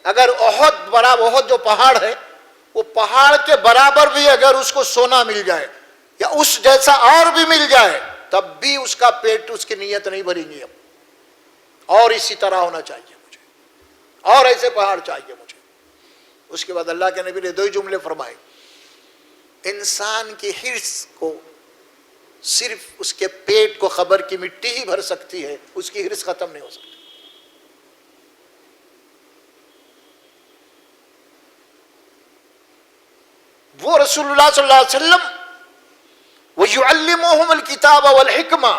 اگر احد جو پہاڑ ہے وہ پہاڑ کے برابر بھی اگر اس کو سونا مل جائے یا اس جیسا اور بھی مل جائے تب بھی اس کا پیٹ اس کی نیت نہیں بھریں گی. اور اسی طرح ہونا چاہیے مجھے، اور ایسے پہاڑ چاہیے مجھے. اس کے بعد اللہ کے نبی نے 2 جملے فرمائے. انسان کی حرص کو صرف اس کے پیٹ کو خبر کی مٹی ہی بھر سکتی ہے، اس کی حرص ختم نہیں ہو سکتی. وہ رسول اللہ صلی اللہ علیہ وسلم وَيُعَلِّمُهُمُ الْكِتَابَ وَالْحِكْمَةَ،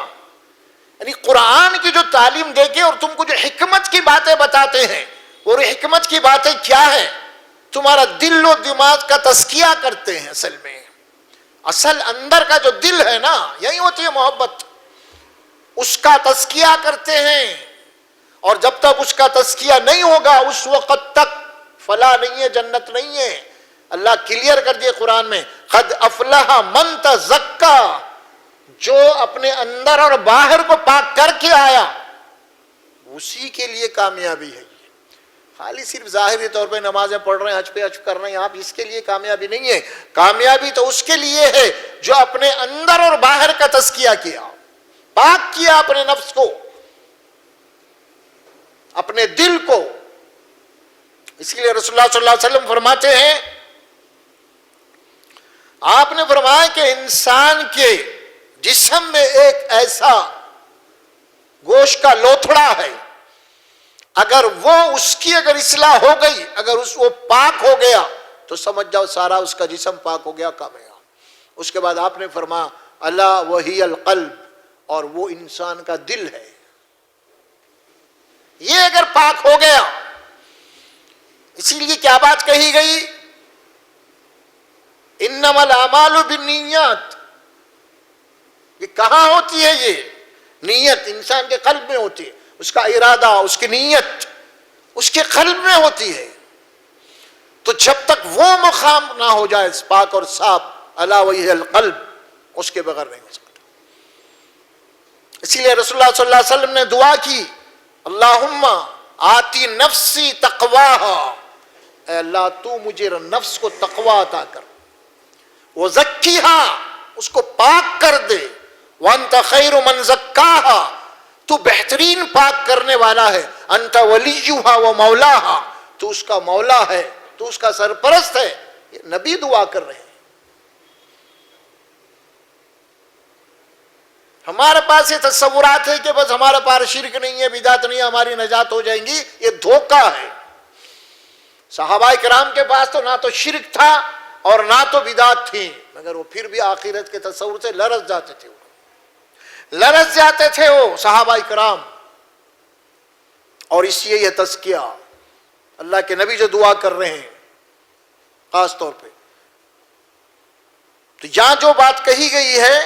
یعنی قرآن کی جو تعلیم دے کے اور تم کو جو حکمت کی باتیں بتاتے ہیں، اور حکمت کی باتیں کیا ہے؟ تمہارا دل و دماغ کا تزکیہ کرتے ہیں. اصل اندر کا جو دل ہے نا، یہی ہوتی ہے محبت، اس کا تزکیہ کرتے ہیں. اور جب تک اس کا تزکیہ نہیں ہوگا اس وقت تک فلاح نہیں ہے، جنت نہیں ہے. اللہ کلیئر کر دیے قرآن میں قد افلح من تزکا. جو اپنے اندر اور باہر کو پاک کر کے آیا اسی کے لیے کامیابی ہے. خالی صرف ظاہری طور پہ نمازیں پڑھ رہے ہیں، حج پہ حج کر رہے ہیں آپ، اس کے لیے کامیابی نہیں ہے. کامیابی تو اس کے لیے ہے جو اپنے اندر اور باہر کا تزکیہ کیا، پاک کیا اپنے نفس کو، اپنے دل کو. اس لیے رسول اللہ صلی اللہ علیہ وسلم فرماتے ہیں، آپ نے فرمایا کہ انسان کے جسم میں ایک ایسا گوشت کا لوتھڑا ہے، اگر وہ اس کی اگر اصلاح ہو گئی، اگر وہ پاک ہو گیا تو سمجھ جاؤ سارا اس کا جسم پاک ہو گیا، کامیاب۔ اس کے بعد آپ نے فرمایا الا وہی القلب، اور وہ انسان کا دل ہے، یہ اگر پاک ہو گیا۔ اسی لیے کیا بات کہی گئی؟ انما الاعمال بالنیات، یہ کہاں ہوتی ہے؟ یہ نیت انسان کے قلب میں ہوتی ہے، اس کا ارادہ، اس کی نیت اس کے قلب میں ہوتی ہے۔ تو جب تک وہ مقام نہ ہو جائے پاک اور صاف، الا وہی القلب، اس کے بغیر نہیں ہو سکتا۔ اسی لیے رسول اللہ صلی اللہ علیہ وسلم نے دعا کی، اللہم آتی نفسی تقواہا، اے اللہ تو مجھے نفس کو تقوی عطا کر، وزکیہا، اس کو پاک کر دے، وانت خیر من زکاہا، تو بہترین پاک کرنے والا ہے، انت ولیہا و مولاہا، تو اس کا مولا ہے، تو اس کا سرپرست ہے۔ یہ نبی دعا کر رہے ہیں۔ ہمارے پاس یہ تصورات ہے کہ بس ہمارے پاس شرک نہیں ہے، بدعت نہیں ہے، ہماری نجات ہو جائیں گی، یہ دھوکہ ہے۔ صحابہ کرام کے پاس تو نہ تو شرک تھا اور نہ تو بدعت تھی، مگر وہ پھر بھی آخرت کے تصور سے لرز جاتے تھے، لرز جاتے تھے وہ صحابہ کرام۔ اور اس لیے یہ تزکیہ اللہ کے نبی جو دعا کر رہے ہیں خاص طور پہ، تو یہاں جو بات کہی گئی ہے،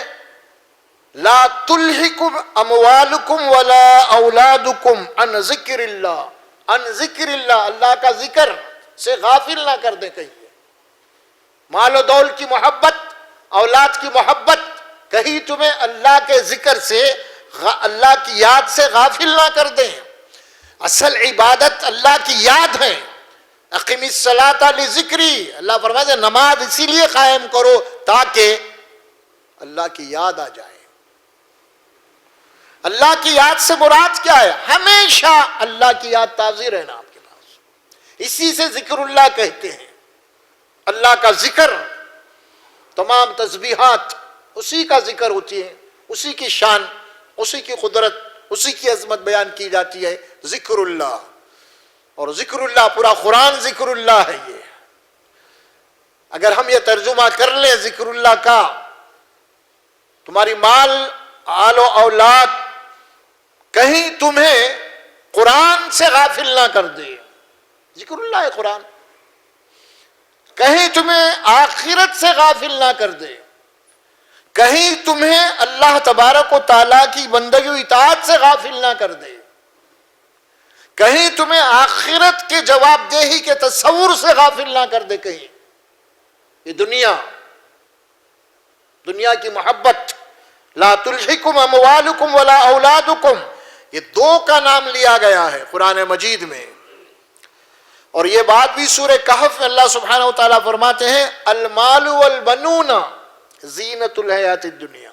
لا تلہکم اموالکم ولا اولادکم عن ذکر اللہ، عن ذکر اللہ، اللہ کا ذکر سے غافل نہ کر دیں کہیں۔ مال و دول کی محبت، اولاد کی محبت کہیں تمہیں اللہ کے ذکر سے، اللہ کی یاد سے غافل نہ کر دیں۔ اصل عبادت اللہ کی یاد ہے۔ اقیم الصلاۃ لذکری، اللہ فرماتے ہیں نماز اسی لیے قائم کرو تاکہ اللہ کی یاد آ جائے۔ اللہ کی یاد سے مراد کیا ہے؟ ہمیشہ اللہ کی یاد تازی رہنا آپ کے پاس، اسی سے ذکر اللہ کہتے ہیں۔ اللہ کا ذکر، تمام تسبیحات اسی کا ذکر ہوتی ہے، اسی کی شان، اسی کی قدرت، اسی کی عظمت بیان کی جاتی ہے، ذکر اللہ۔ اور ذکر اللہ، پورا قرآن ذکر اللہ ہے۔ یہ اگر ہم یہ ترجمہ کر لیں ذکر اللہ کا، تمہاری مال، آل و اولاد کہیں تمہیں قرآن سے غافل نہ کر دے، ذکر اللہ ہے قرآن، کہیں تمہیں آخرت سے غافل نہ کر دے، کہیں تمہیں اللہ تبارک و تعالیٰ کی بندگی و اطاعت سے غافل نہ کر دے، کہیں تمہیں آخرت کے جواب دہی کے تصور سے غافل نہ کر دے۔ کہیں یہ دنیا کی محبت، لا تلہکم اموالکم ولا اولادکم، یہ دو کا نام لیا گیا ہے قرآن مجید میں۔ اور یہ بات بھی سورہ کہف میں اللہ سبحانہ و تعالیٰ فرماتے ہیں، المال والبنون زینت الحیات الدنیا۔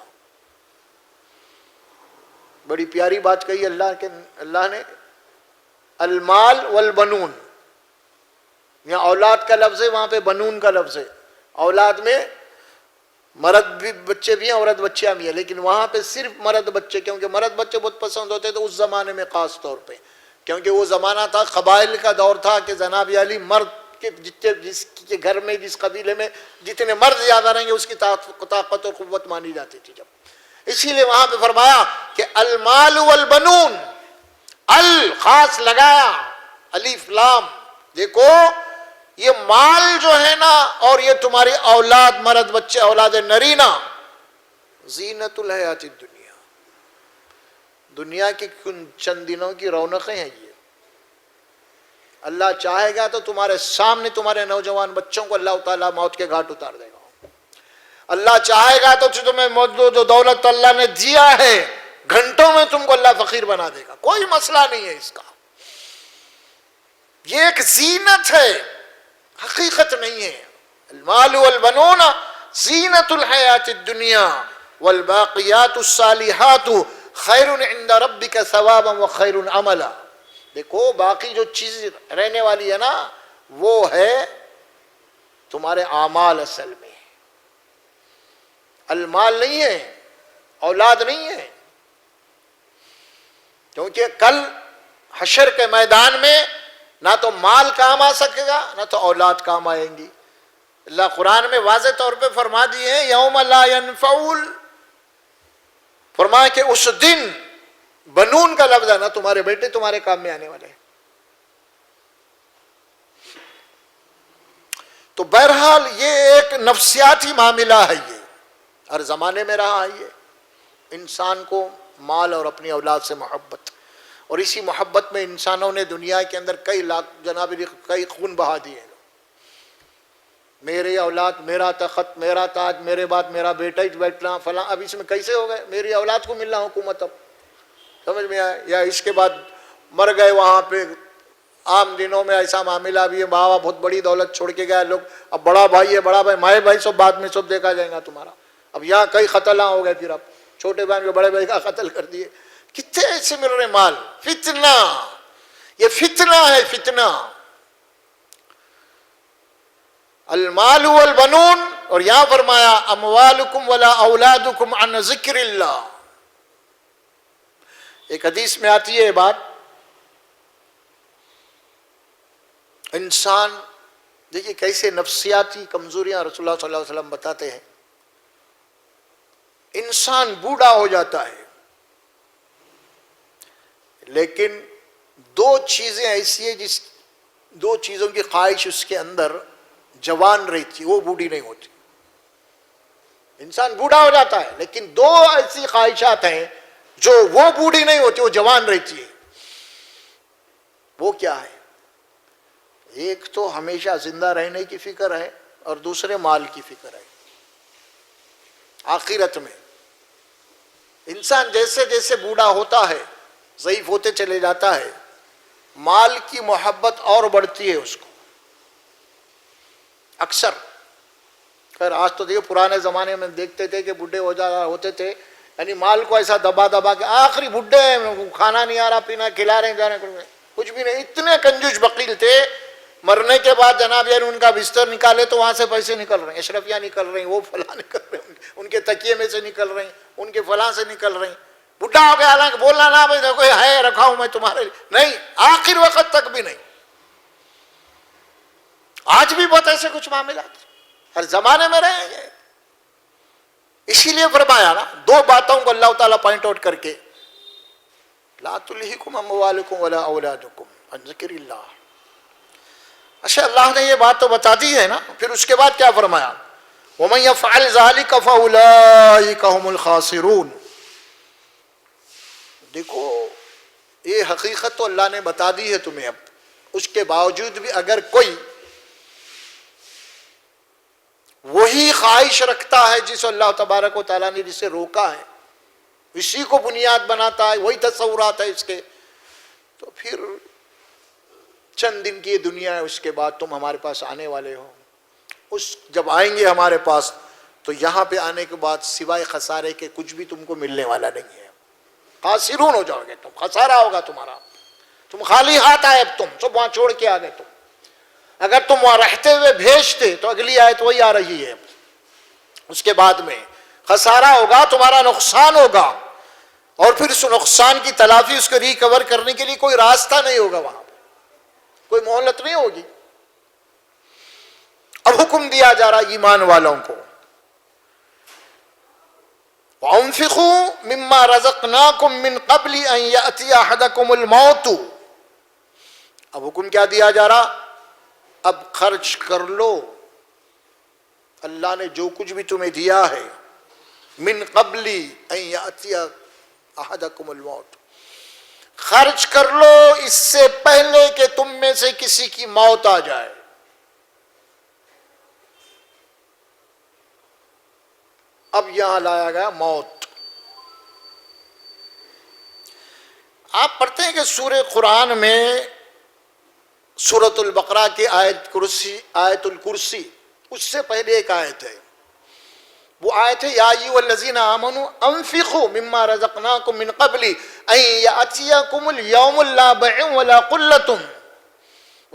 بڑی پیاری بات کہی اللہ نے، المال والبنون، یہاں اولاد کا لفظ ہے، وہاں پہ بنون کا لفظ ہے۔ اولاد میں مرد بھی بچے بھی ہیں، عورت بچیاں بھی ہیں، لیکن وہاں پہ صرف مرد بچے، کیونکہ مرد بچے بہت پسند ہوتے تھے اس زمانے میں خاص طور پہ، کیونکہ وہ زمانہ تھا قبائل کا دور تھا کہ جناب علی مرد کے جس کے گھر میں، جس قبیلے میں جتنے مرد زیادہ رہیں گے اس کی طاقت اور قوت مانی جاتی تھی۔ جب اسی لیے وہاں پہ فرمایا کہ المال والبنون، خاص لگایا، الف لام، دیکھو یہ مال جو ہے نا اور یہ تمہاری اولاد، مرد بچے، اولاد نرینہ، زینت الحیات الدنیا، دنیا کی چند دنوں کی رونقیں ہیں۔ یہ اللہ چاہے گا تو تمہارے سامنے تمہارے نوجوان بچوں کو اللہ تعالیٰ موت کے گھاٹ اتار دے گا۔ اللہ چاہے گا تو تمہیں جو دولت اللہ نے دیا ہے گھنٹوں میں تم کو اللہ فقیر بنا دے گا، کوئی مسئلہ نہیں ہے اس کا۔ یہ ایک زینت ہے، حقیقت نہیں ہے۔ المال والبنون زینت الحیات الدنیا والباقیات الصالحات خیر عند ربک ثوابا وخیر عملا۔ دیکھو باقی جو چیز رہنے والی ہے نا، وہ ہے تمہارے اعمال اصل میں، المال نہیں ہے، اولاد نہیں ہے، کیونکہ کل حشر کے میدان میں نہ تو مال کام آ سکے گا نہ تو اولاد کام آئیں گی۔ اللہ قرآن میں واضح طور پہ فرما دیے ہیں یوم لا ينفع، فرمایا کہ اس دن بنون کا لفظ ہے نا، تمہارے بیٹے تمہارے کام میں آنے والے ہیں۔ تو بہرحال یہ ایک نفسیاتی معاملہ ہے، یہ ہر زمانے میں رہا ہے، یہ انسان کو مال اور اپنی اولاد سے محبت، اور اسی محبت میں انسانوں نے دنیا کے اندر کئی لاکھ جناب کئی خون بہا دیے ہیں۔ میری اولاد، میرا تخت، میرا تاج، میرے بعد میرا بیٹا ہی بیٹھنا فلاں، اب اس میں کیسے ہو گئے؟ میری اولاد کو ملنا حکومت، اب سمجھ میں آئے؟ یا اس کے بعد مر گئے، وہاں پہ عام دنوں میں ایسا معاملہ بھی ہے، بابا بہت بڑی دولت چھوڑ کے گیا لوگ، اب بڑا بھائی ہے، بڑا بھائی، مائے بھائی سب بعد میں سب دیکھا جائے گا تمہارا۔ اب یہاں کئی قتل ہو گئے، پھر اب چھوٹے بھائی کو بڑے بھائی کا قتل کر دیے، کتنے ایسے مل رہے مال، فتنہ، یہ فتنہ ہے، فتنہ۔ المال والبنون، اور یہاں فرمایا اموالکم ولا اولادکم عن ذکر اللہ۔ ایک حدیث میں آتی ہے بات، انسان دیکھیے کیسے نفسیاتی کمزوریاں رسول اللہ صلی اللہ علیہ وسلم بتاتے ہیں۔ انسان بوڑھا ہو جاتا ہے، لیکن دو چیزیں ایسی ہیں، جس دو چیزوں کی خواہش اس کے اندر جوان رہتی، وہ بوڑھی نہیں ہوتی۔ انسان بوڑھا ہو جاتا ہے لیکن دو ایسی خواہشات ہیں جو وہ بوڑھی نہیں ہوتی، وہ جوان رہتی ہے۔ وہ کیا ہے؟ ایک تو ہمیشہ زندہ رہنے کی فکر ہے، اور دوسرے مال کی فکر ہے۔ آخرت میں انسان جیسے جیسے بوڑھا ہوتا ہے، ضعیف ہوتے چلے جاتا ہے، مال کی محبت اور بڑھتی ہے اس کو اکثر۔ خیر آج تو دیکھو، پرانے زمانے میں دیکھتے تھے کہ بڈھے ہو جا ہوتے تھے، یعنی مال کو ایسا دبا دبا کے آخری بڈھے ہیں، کھانا نہیں آ رہا، پینا کھلا رہے ہیں، جانے کچھ بھی نہیں، اتنے کنجوس بخیل تھے۔ مرنے کے بعد جناب یعنی ان کا بستر نکالے تو وہاں سے پیسے نکل رہے ہیں، اشرفیاں نکل رہی ہیں، وہ فلاں نکل رہے ہیں، ان کے تکیے میں سے نکل رہے ہیں، ان کے فلاں سے نکل رہے ہیں۔ بڈھا ہو گیا، حالانکہ بولنا نہ بھائی دیکھو ہے رکھا ہوں میں تمہارے لیے، نہیں، آخر وقت تک بھی نہیں۔ آج بھی بہت ایسے کچھ معاملات ہر زمانے میں رہے ہیں۔ اسی لیے فرمایا نا، دو باتوں کو اللہ تعالیٰ پوائنٹ آؤٹ کر کے، لا تلہکم اموالکم ولا اولادکم عن ذکر اللہ۔ اچھا، اللہ نے یہ بات تو بتا دی ہے نا، پھر اس کے بعد کیا فرمایا؟ وَمَن يَفْعَلْ ذَلِكَ فَأُولَٰئِكَ هُمُ الْخَاسِرُونَ۔ دیکھو یہ حقیقت تو اللہ نے بتا دی ہے تمہیں، اب اس کے باوجود بھی اگر کوئی وہی خواہش رکھتا ہے جس اللہ تبارک و تعالیٰ نے جسے روکا ہے، اسی کو بنیاد بناتا ہے، وہی تصورات ہے اس کے، تو پھر چند دن کی یہ دنیا ہے، اس کے بعد تم ہمارے پاس آنے والے ہو۔ جب آئیں گے ہمارے پاس تو یہاں پہ آنے کے بعد سوائے خسارے کے کچھ بھی تم کو ملنے والا نہیں ہے، خاسرون ہو جاؤ گے تم، خسارہ ہوگا تمہارا، تم خالی ہاتھ آئے، اب تم سب وہاں چھوڑ کے آ گئے۔ تم اگر تم وہاں رہتے ہوئے بھیجتے تو اگلی آیت وہی آ رہی ہے، اس کے بعد میں خسارہ ہوگا، تمہارا نقصان ہوگا، اور پھر اس نقصان کی تلافی، اس کو ریکور کرنے کے لیے کوئی راستہ نہیں ہوگا، وہاں پہ کوئی مہلت نہیں ہوگی۔ اب حکم دیا جا رہا ایمان والوں کو، وَأَنفِقُوا مِمَّا رَزَقْنَاكُم مِّن قَبْلِ أَن يَأْتِيَ أَحَدَكُمُ الْمَوْتُ۔ اب حکم کیا دیا جا رہا؟ اب خرچ کر لو، اللہ نے جو کچھ بھی تمہیں دیا ہے، من قبل ان یأتی احدکم الموت، خرچ کر لو اس سے پہلے کہ تم میں سے کسی کی موت آ جائے۔ اب یہاں لایا گیا موت۔ آپ پڑھتے ہیں کہ سورہ قرآن میں سورۃ البقرہ کی آیت الکرسی، اس سے پہلے ایک آیت ہے، وہ آیت ہے یا ایھا الذین آمنوا انفقوا مما رزقناکم من قبل ان یأتیکم الیوم لا بیع ولا قلۃ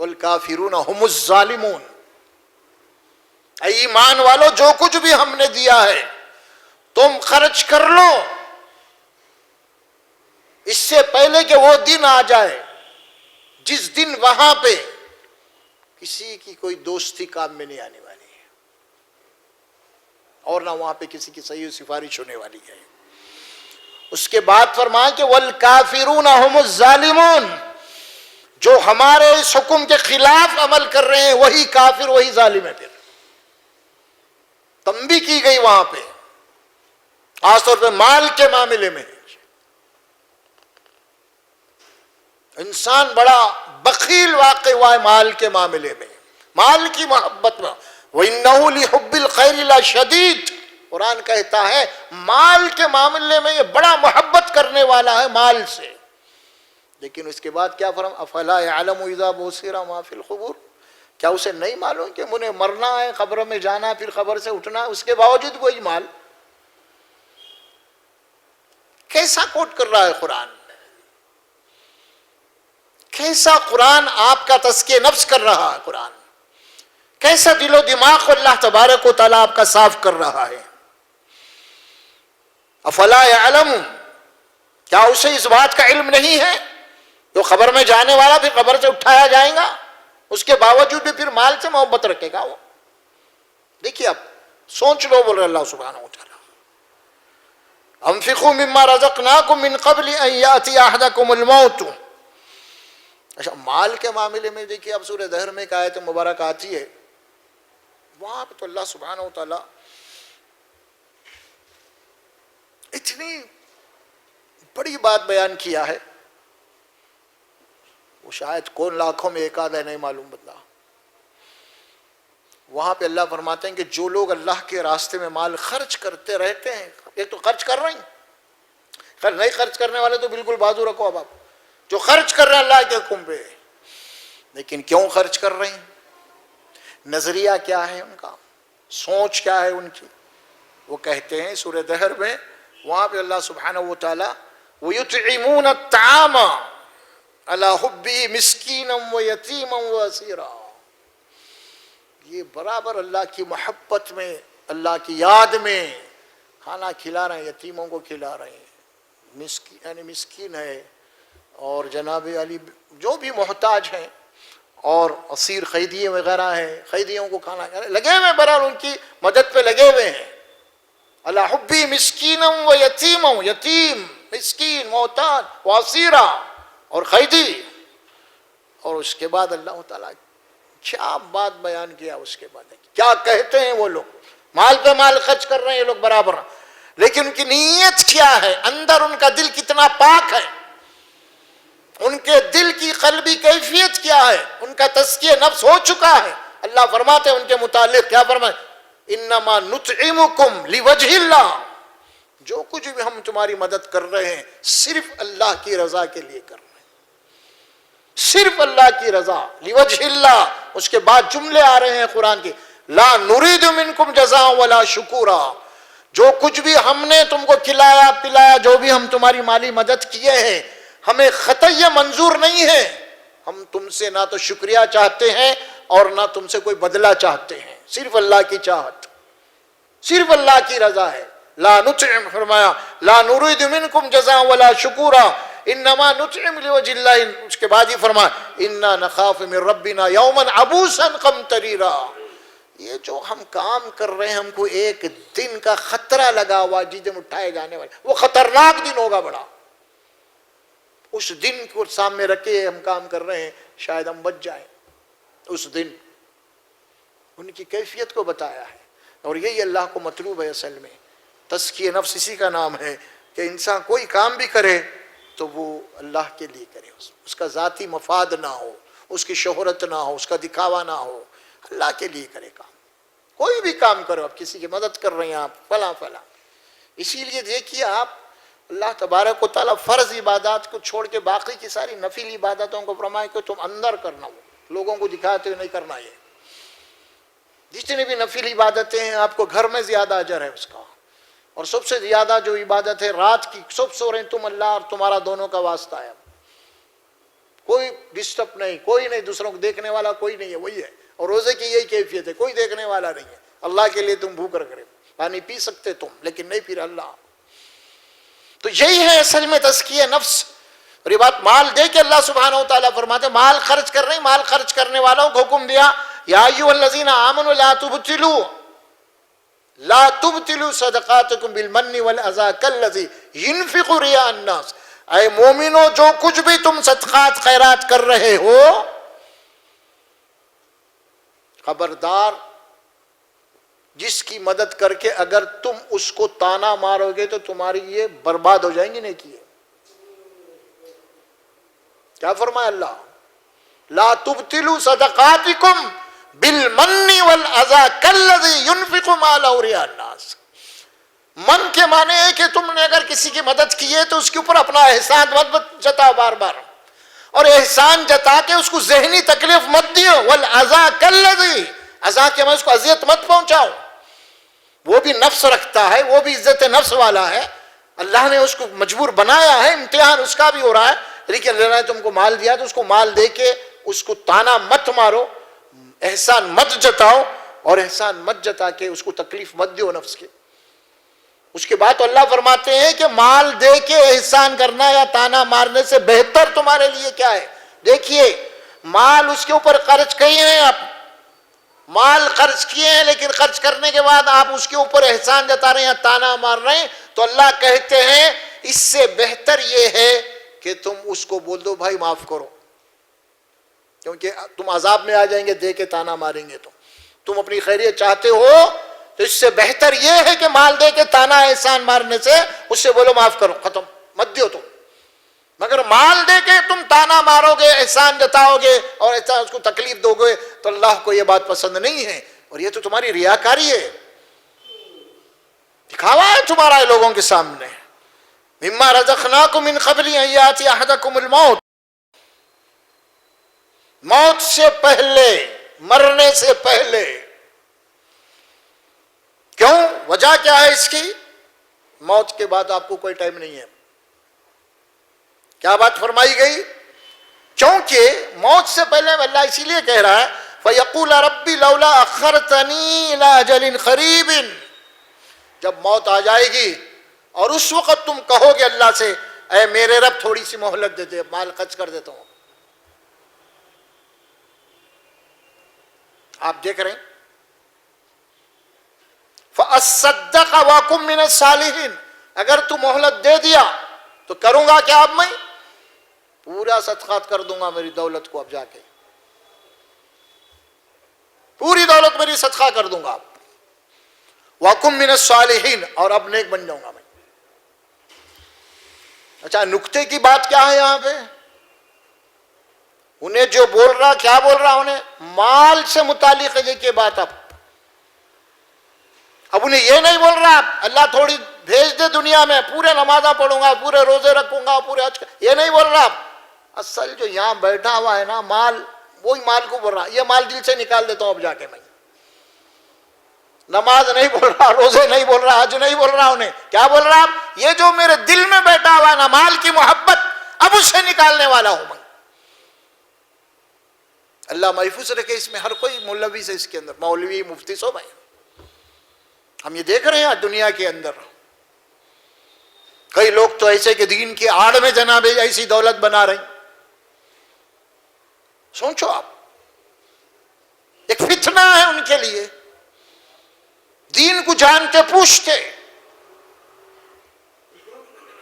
والکافرون هم الظالمون، اے ایمان والو جو کچھ بھی ہم نے دیا ہے تم خرچ کر لو اس سے پہلے کہ وہ دن آ جائے جس دن وہاں پہ کسی کی کوئی دوستی کام میں نہیں آنے والی ہے اور نہ وہاں پہ کسی کی صحیح سفارش ہونے والی ہے۔ اس کے بعد فرمایا کہ والکافرون هم الظالمون، جو ہمارے اس حکم کے خلاف عمل کر رہے ہیں وہی کافر وہی ظالم ہے۔ پھر تنبیہ کی گئی وہاں پہ خاص طور پہ مال کے معاملے میں انسان بڑا بخیل واقع ہوا ہے مال کے معاملے میں، مال کی محبت میں۔ وَإِنَّهُ لِحُبِّ الْخَيْرِ لَشَدِيدٌ، قرآن کہتا ہے مال کے معاملے میں یہ بڑا محبت کرنے والا ہے مال سے۔ لیکن اس کے بعد کیا فرمایا؟ افلا يعلم اذا بوسر ما في القبور، کیا اسے نہیں معلوم کہ مجھے مرنا ہے، قبر میں جانا، پھر قبر سے اٹھنا، اس کے باوجود وہی مال؟ کیسا کوٹ کر رہا ہے قرآن، کیسا قرآن آپ کا تزکیہ نفس کر رہا ہے، قرآن کیسا دل و دماغ کو اللہ تبارک و تعالیٰ آپ کا صاف کر رہا ہے۔ افلا یعلم، کیا اسے اس بات کا علم نہیں ہے جو قبر میں جانے والا پھر قبر سے اٹھایا جائے گا، اس کے باوجود بھی پھر مال سے محبت رکھے گا وہ؟ دیکھیے اب سوچ لو، بول رہے اللہ سبحانہ و تعالیٰ انفقوا مما رزقناکم من قبل ان یاتی احدکم الموت۔ اچھا مال کے معاملے میں دیکھیے اب سورہ دہر میں ایک آیت مبارک آتی ہے، وہاں پہ تو اللہ سبحانہ و تعالیٰ اتنی بڑی بات بیان کیا ہے، وہ شاید کون لاکھوں میں ایک آدھ ہے، نہیں معلوم بدلا۔ وہاں پہ اللہ فرماتے ہیں کہ جو لوگ اللہ کے راستے میں مال خرچ کرتے رہتے ہیں، ایک تو خرچ کر رہے ہیں، نہیں خرچ کرنے والے تو بالکل بازو رکھو اب آپ، جو خرچ کر رہے ہیں اللہ کے حکم پہ، لیکن کیوں خرچ کر رہے ہیں، نظریہ کیا ہے ان کا، سوچ کیا ہے ان کی؟ وہ کہتے ہیں سورہ دہر میں وہاں پہ اللہ سبحانہ و تعالیٰ وَيُطْعِمُونَ الطَّعَامَ عَلَى حُبِّهِ مِسْكِينًا وَيَتِيمًا وَأَسِيرًا، یہ برابر اللہ کی محبت میں، اللہ کی یاد میں کھانا کھلا رہے ہیں، یتیموں کو کھلا رہے ہیں، مسکین یعنی مسکین ہے اور جناب علی جو بھی محتاج ہیں، اور اسیر قیدی وغیرہ ہیں، قیدیوں کو کھانا لگے ہوئے، برابر ان کی مدد پہ لگے ہوئے ہیں۔ عَلَى حُبِّهِ مِسْكِينًا وَيَتِيمًا، یتیم، مسکین، محتاج، واسیرا اور قیدی۔ اور اس کے بعد اللہ تعالیٰ کیا بات بیان کیا، اس کے بعد کیا کہتے ہیں وہ لوگ، مال پہ مال خرچ کر رہے ہیں یہ لوگ برابر، لیکن ان کی نیت کیا ہے، اندر ان کا دل کتنا پاک ہے، ان کے دل کی قلبی کیفیت کیا ہے، ان کا تزکیہ نفس ہو چکا ہے۔ اللہ فرماتے ہیں ان کے متعلق کیا فرمائے؟ انما نطعمکم لوجہ اللہ، جو کچھ بھی ہم تمہاری مدد کر رہے ہیں صرف اللہ کی رضا کے لیے کر رہے ہیں، صرف اللہ کی رضا، لوجہ اللہ۔ اس کے بعد جملے آ رہے ہیں قرآن کے، لا نرید منکم جزاء ولا شکورا، جو کچھ بھی ہم نے تم کو کھلایا پلایا، جو بھی ہم تمہاری مالی مدد کیے ہیں، ہمیں قطعی منظور نہیں ہے، ہم تم سے نہ تو شکریہ چاہتے ہیں اور نہ تم سے کوئی بدلہ چاہتے ہیں، صرف اللہ کی چاہت، صرف اللہ کی رضا ہے۔ لا نطعم، فرمایا لا نرید منکم جزاء ولا شکورا انما نطعم لوجہ اللہ۔ اس کے بعد ہی فرمایا انا نخاف من ربنا یوما عبوسا قمطریرا، یہ جو ہم کام کر رہے ہیں ہم کو ایک دن کا خطرہ لگا ہوا، جس دن اٹھائے جانے والے، وہ خطرناک دن ہوگا بڑا، اس دن کو سامنے رکھے ہم کام کر رہے ہیں، شاید ہم بچ جائیں اس دن۔ ان کی کیفیت کو بتایا ہے، اور یہی اللہ کو مطلوب ہے اصل میں۔ تزکیہ نفس اسی کا نام ہے کہ انسان کوئی کام بھی کرے تو وہ اللہ کے لیے کرے، اس کا ذاتی مفاد نہ ہو، اس کی شہرت نہ ہو، اس کا دکھاوا نہ ہو، اللہ کے لیے کرے کام۔ کوئی بھی کام کرو، آپ کسی کی مدد کر رہے ہیں، آپ فلاں فلاں، اسی لیے دیکھیے آپ اللہ تبارک و تعالیٰ فرض عبادات کو چھوڑ کے باقی کی ساری نفل عبادتوں کو فرمائے کہ تم اندر کرنا، ہو لوگوں کو دکھاتے ہوئے نہیں کرنا۔ یہ جتنی بھی نفل عبادتیں ہیں آپ کو گھر میں زیادہ اجر ہے اس کا، اور سب سے زیادہ جو عبادت ہے رات کی، سب سو رہے ہیں تم، اللہ اور تمہارا دونوں کا واسطہ ہے، کوئی ڈسٹرب نہیں، کوئی نہیں، دوسروں کو دیکھنے والا کوئی نہیں ہے، وہی ہے. اور روزے کی یہی کیفیت ہے، کوئی دیکھنے والا نہیں ہے. اللہ کے لیے تم بھوک رکھ رہے، پانی پی سکتے تم، لیکن نہیں پی رہا اللہ. تو یہی ہے اصل میں تزکیہ نفس. اور یہ بات مال دے کے اللہ سبحانہ و تعالیٰ فرماتے ہیں مال خرچ کر رہے ہیں. مال خرچ کرنے والوں کو حکم دیا یا ایھا الذین آمنوا لا تبطلوا صدقاتکم بالمن والاذی کالذی ينفق رئاء الناس. اے مومنو، جو کچھ بھی تم صدقات خیرات کر رہے ہو، خبردار جس کی مدد کر کے اگر تم اس کو تانا مارو گے تو تمہاری یہ برباد ہو جائیں گے نیکی. کیا فرمایا اللہ؟ لا تبطلوا صدقاتکم بالمن والاذی کالذی ينفق مالہ رئاء الناس. من کے معنی ہے کہ تم نے اگر کسی کی مدد کی ہے تو اس کے اوپر اپنا احسان مت جتاؤ بار بار، اور احسان جتا کے اس کو ذہنی تکلیف مت دیو. والاذی کالذی، اذی کے معنی اس کو اذیت مت پہنچاؤ. وہ بھی نفس رکھتا ہے، وہ بھی عزت نفس والا ہے، اللہ نے اس کو مجبور بنایا ہے، امتحان اس کا بھی ہو رہا ہے. لیکن اللہ نے تم کو مال دیا تو اس کو مال دے کے اس کو تانا مت مارو، احسان مت جتاؤ، اور احسان مت جتا کے اس کو تکلیف مت دیو نفس کے. اس کے بعد اللہ فرماتے ہیں کہ مال دے کے احسان کرنا یا تانا مارنے سے بہتر تمہارے لیے کیا ہے. دیکھیے، مال اس کے اوپر خرچ کیے ہیں، آپ مال خرچ کیے ہیں، لیکن خرچ کرنے کے بعد آپ اس کے اوپر احسان جتا رہے ہیں یا تانا مار رہے ہیں، تو اللہ کہتے ہیں اس سے بہتر یہ ہے کہ تم اس کو بول دو بھائی معاف کرو، کیونکہ تم عذاب میں آ جائیں گے دے کے تانا ماریں گے. تو تم اپنی خیریت چاہتے ہو تو اس سے بہتر یہ ہے کہ مال دے کے تانا احسان مارنے سے اس سے بولو معاف کرو، ختم، مت دیو تم. مگر مال دے کے تم تانا مارو گے، احسان جتاؤ گے اور ایسا اس کو تکلیف دو گے تو اللہ کو یہ بات پسند نہیں ہے. اور یہ تو تمہاری ریاکاری ہے، دکھاوا ہے تمہارا لوگوں کے سامنے. مما رزقناکم من قبل ان یاتی احدکم الموت، موت سے پہلے، مرنے سے پہلے. کیوں؟ وجہ کیا ہے اس کی؟ موت کے بعد آپ کو کوئی ٹائم نہیں ہے. کیا بات فرمائی گئی؟ کیونکہ موت سے پہلے اللہ اسی لیے کہہ رہا ہے فَيَقُولَ رَبِّ لَوْلَا أَخَّرْتَنِي إِلَىٰ أَجَلٍ قَرِيبٍ. جب موت آ جائے گی اور اس وقت تم کہو گے اللہ سے اے میرے رب تھوڑی سی مہلت دے دے، مال خرچ کر دیتا ہوں. آپ دیکھ رہے ہیں فَأَصَّدَّقَ وَأَكُن مِّنَ الصَّالِحِينَ. اگر تو مہلت دے دیا تو کروں گا کیا؟ اب میں پورا صدقات کر دوں گا میری دولت کو، اب جا کے پوری دولت میری صدقہ کر دوں گا. وَأَكُن مِّنَ الصَّالِحِينَ، اور اب نیک بن جاؤں گا میں. اچھا، نکتے کی بات کیا ہے یہاں پہ؟ انہیں جو بول رہا، کیا بول رہا انہیں؟ مال سے متعلق ہے یہ بات. اب انہیں یہ نہیں بول رہا اللہ تھوڑی بھیج دے دنیا میں، پورے نمازاں پڑھوں گا، پورے روزے رکھوں گا، پورے حج، یہ نہیں بول رہا. اصل جو یہاں بیٹھا ہوا ہے نا مال، وہی مال کو بول رہا. یہ مال دل سے نکال دیتا ہوں اب جا کے میں. نماز نہیں بول رہا، روزے نہیں بول رہا، حج نہیں بول رہا. انہیں کیا بول رہا؟ یہ جو میرے دل میں بیٹھا ہوا ہے نا مال کی محبت، اب اس سے نکالنے والا ہوں میں. اللہ محفوظ رکھے اس میں ہر کوئی ملوث ہے اس کے اندر، مولوی، مفتی، سو بھائی. ہم یہ دیکھ رہے ہیں دنیا کے اندر کئی لوگ تو ایسے کہ دین کی آڑ میں جناب ایسی دولت بنا رہے ہیں. سوچو آپ، ایک فتنہ ہے ان کے لیے. دین کو جانتے پوچھتے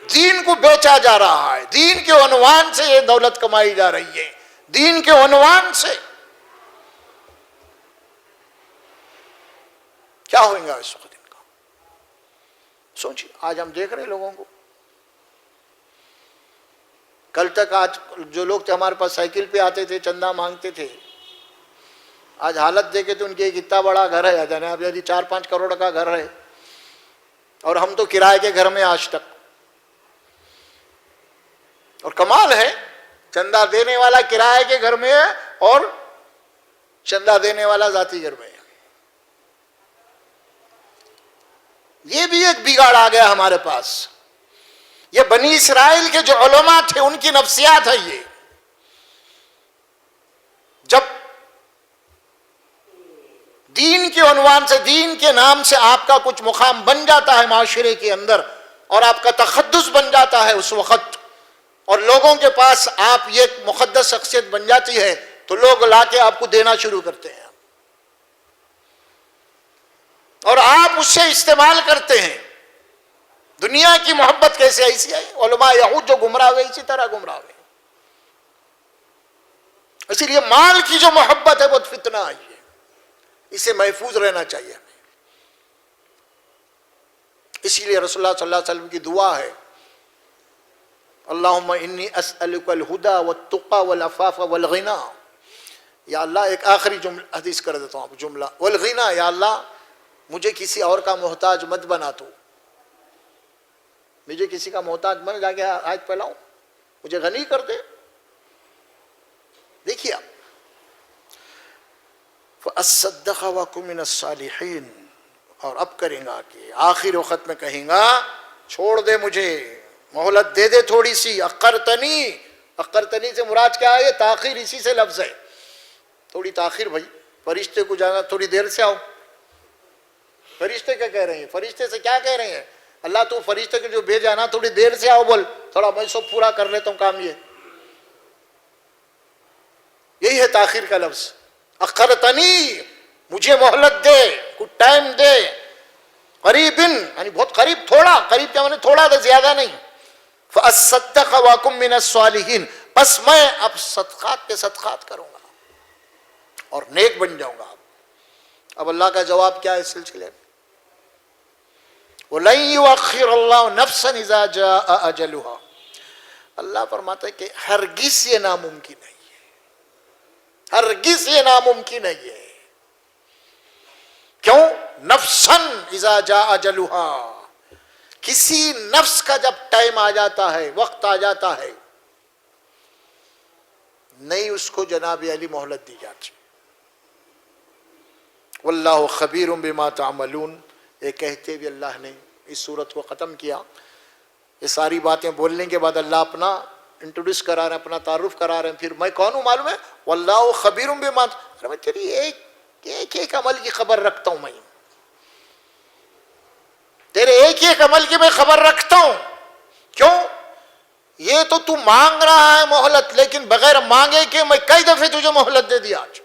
دین کو بیچا جا رہا ہے، دین کے عنوان سے یہ دولت کمائی جا رہی ہے، دین کے عنوان سے. کیا ہوئے گا اس وقت ان کا؟ سوچیے. آج ہم دیکھ رہے لوگوں کو، کل تک آج جو لوگ تھے ہمارے پاس سائیکل پہ آتے تھے، چندہ مانگتے تھے، آج حالت دیکھے تو ان کے ایک اتنا بڑا گھر ہے جناب، یعنی 4-5 کروڑ کا گھر ہے، اور ہم تو کرائے کے گھر میں آج تک. اور کمال ہے، چندہ دینے والا کرائے کے گھر میں ہے اور چندہ دینے والا ذاتی گھر میں ہے. یہ بھی ایک بگاڑ آ گیا ہمارے پاس. یہ بنی اسرائیل کے جو علماء تھے ان کی نفسیات ہے یہ. دین کے عنوان سے، دین کے نام سے آپ کا کچھ مقام بن جاتا ہے معاشرے کے اندر، اور آپ کا تقدس بن جاتا ہے اس وقت، اور لوگوں کے پاس آپ یہ مقدس شخصیت بن جاتی ہے، تو لوگ لا کے آپ کو دینا شروع کرتے ہیں اور آپ اس سے استعمال کرتے ہیں۔ دنیا کی محبت کیسے ایسی آئی؟ علماء یہود جو گمراہ ہوئے اسی طرح گمراہ ہوئے۔ اسی لیے مال کی جو محبت ہے بہت فتنہ آئی ہے، اسے محفوظ رہنا چاہیے ہمیں۔ اسی لیے رسول اللہ صلی اللہ علیہ وسلم کی دعا ہے، اللہم انی اسألک الہدی والتقی والعفاف والغنی۔ یا اللہ، ایک آخری حدیث کر دیتا ہوں آپ جملہ، والغنی، یا اللہ مجھے کسی اور کا محتاج مت بنا، تو مجھے کسی کا محتاج بن جا کے ہاتھ پھیلاؤں، مجھے غنی کر دے۔ دیکھیے آپ، فَأَصَّدَّقَ وَأَكُن مِّنَ الصَّالِحِينَ، اور اب کریں گا کہ آخر وقت میں کہیں گا چھوڑ دے، مجھے مہلت دے دے تھوڑی سی۔ اقرتنی، اقرتنی سے مراد کیا ہے؟ تاخیر، اسی سے لفظ ہے، تھوڑی تاخیر۔ بھائی فرشتے کو جانا تھوڑی دیر سے آؤ، فرشتے کیا کہہ رہے ہیں؟ فرشتے سے کیا کہہ رہے ہیں؟ اللہ تو فرشتے کو جو بھیجا نا تھوڑی دیر سے آؤ، بول تھوڑا میں سب پورا کر لیتا ہوں کام۔ یہی ہے تاخیر کا لفظ، اخرتنی، مجھے مہلت دے، کچھ ٹائم دے، قریبن یعنی بہت قریب، تھوڑا قریب کیا معنی؟ تھوڑا دے، زیادہ نہیں۔ فَأَصَّدَّقَ وَأَكُن مِّنَ الصَّالِحِينَ، بس میں اب صدقات کے صدقات کروں گا اور نیک بن جاؤں گا۔ اب اللہ کا جواب کیا ہے اس سلسلے میں؟ وَلَن يُؤَخِّرَ اللَّهُ نَفْسًا إِذَا جَاءَ أَجَلُهَا، اللہ فرماتا ہے کہ ہرگز یہ ناممکن نہیں ہے، ہرگز یہ ناممکن نہیں ہے۔ کیوں؟ نفساً اذا جاء اجلها، کسی نفس کا جب ٹائم آ جاتا ہے، وقت آ جاتا ہے، نہیں اس کو جناب علی مہلت دی جاتی۔ واللہ خبیر بما تعملون، یہ کہتے بھی اللہ نے اس صورت کو ختم کیا۔ یہ ساری باتیں بولنے کے بعد اللہ اپنا انٹروڈیوس کرا رہے ہیں، اپنا تعارف کرا رہے ہیں۔ پھر میں کون ہوں معلوم ہے؟ واللہ خبیر بما، میں تیری ایک عمل کی خبر رکھتا ہوں، میں تیرے ایک عمل کی میں خبر رکھتا ہوں۔ کیوں؟ یہ تو مانگ رہا ہے مہلت، لیکن بغیر مانگے کہ میں کئی دفعے تجھے مہلت دے دیا، آج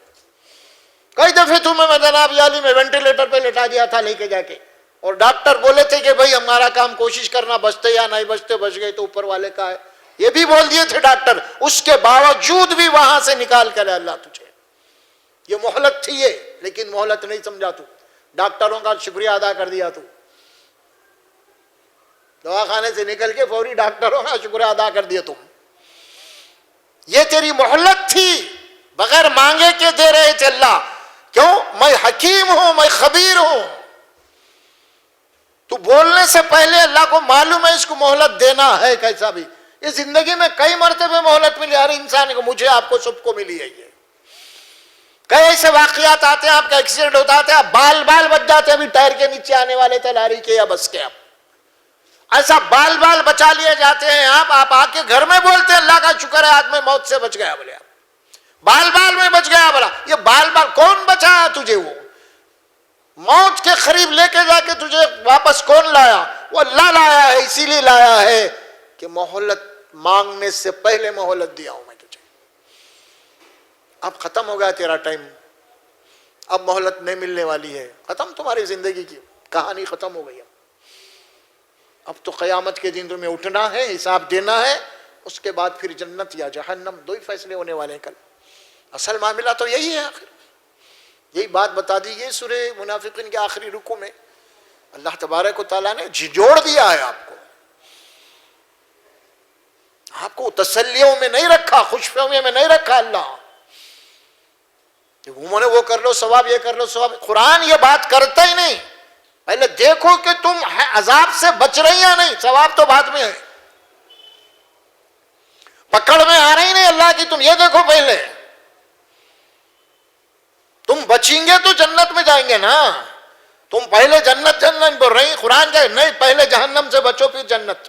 کئی دفعے تمہیں میں جناب عالی میں وینٹیلیٹر پہ لٹا دیا تھا لے کے جا کے، اور ڈاکٹر بولے تھے کہ بھائی ہمارا کام کوشش کرنا، بچتے یا نہیں بچتے، بچ گئے تو اوپر والے کا ہے، یہ بھی بول دیے تھے ڈاکٹر، اس کے باوجود بھی وہاں سے نکال کر اللہ تجھے، یہ مہلت تھی یہ، لیکن مہلت نہیں سمجھا، تو ڈاکٹروں کا شکریہ ادا کر دیا، تو دواخانے سے نکل کے فوری ڈاکٹروں کا شکریہ ادا کر دیا تم۔ یہ تیری مہلت تھی، بغیر مانگے کے دے رہے تھے اللہ۔ کیوں؟ میں حکیم ہوں، میں خبیر ہوں۔ تو بولنے سے پہلے اللہ کو معلوم ہے اس کو مہلت دینا ہے کیسا بھی۔ یہ زندگی میں کئی مرتبہ مہلت ملی ہر انسان کو، مجھے آپ کو سب کو ملی ہے۔ یہ کئی ایسے واقعات آتے ہیں، آپ کا ایکسیڈنٹ ہوتا ہے، بال بچ جاتے ہیں، ابھی ٹائر کے نیچے آنے والے تھے لاری کے یا بس کے، آپ ایسا بال بچا لیے جاتے ہیں، آپ آ کے گھر میں بولتے ہیں اللہ کا شکر ہے آج میں موت سے بچ گیا، بولے آپ بال میں بچ گیا، بولا یہ بال کون بچایا تجھے؟ وہ موت کے قریب لے کے جا کے تجھے واپس کون لایا؟ وہ اللہ لایا ہے، اسی لیے لایا ہے کہ مہلت مانگنے سے پہلے مہلت دیا ہوں میں تجھے۔ اب ختم ہو گیا تیرا ٹائم، اب مہلت نہیں ملنے والی ہے، ختم تمہاری زندگی کی کہانی ختم ہو گئی۔ اب تو قیامت کے دن تمہیں اٹھنا ہے، حساب دینا ہے، اس کے بعد پھر جنت یا جہنم، دو ہی فیصلے ہونے والے ہیں کل۔ اصل معاملہ تو یہی ہے، آخر یہی بات بتا دی گئی سورہ منافقین کے آخری رکوع میں۔ اللہ تبارک و تعالیٰ نے جھنجھوڑ دیا ہے آپ کو تسلیوں میں نہیں رکھا، خوش فہمی میں نہیں رکھا۔ اللہ انہوں نے وہ کر لو ثواب، یہ کر لو ثواب، قرآن یہ بات کرتا ہی نہیں۔ پہلے دیکھو کہ تم عذاب سے بچ رہی یا نہیں، ثواب تو بعد میں ہے، پکڑ میں آ رہی نہیں اللہ کی، تم یہ دیکھو پہلے، تم بچیں گے تو جنت میں جائیں گے نا۔ تم پہلے جنت بول رہی، قرآن کہے نہیں پہلے جہنم سے بچو پھر جنت۔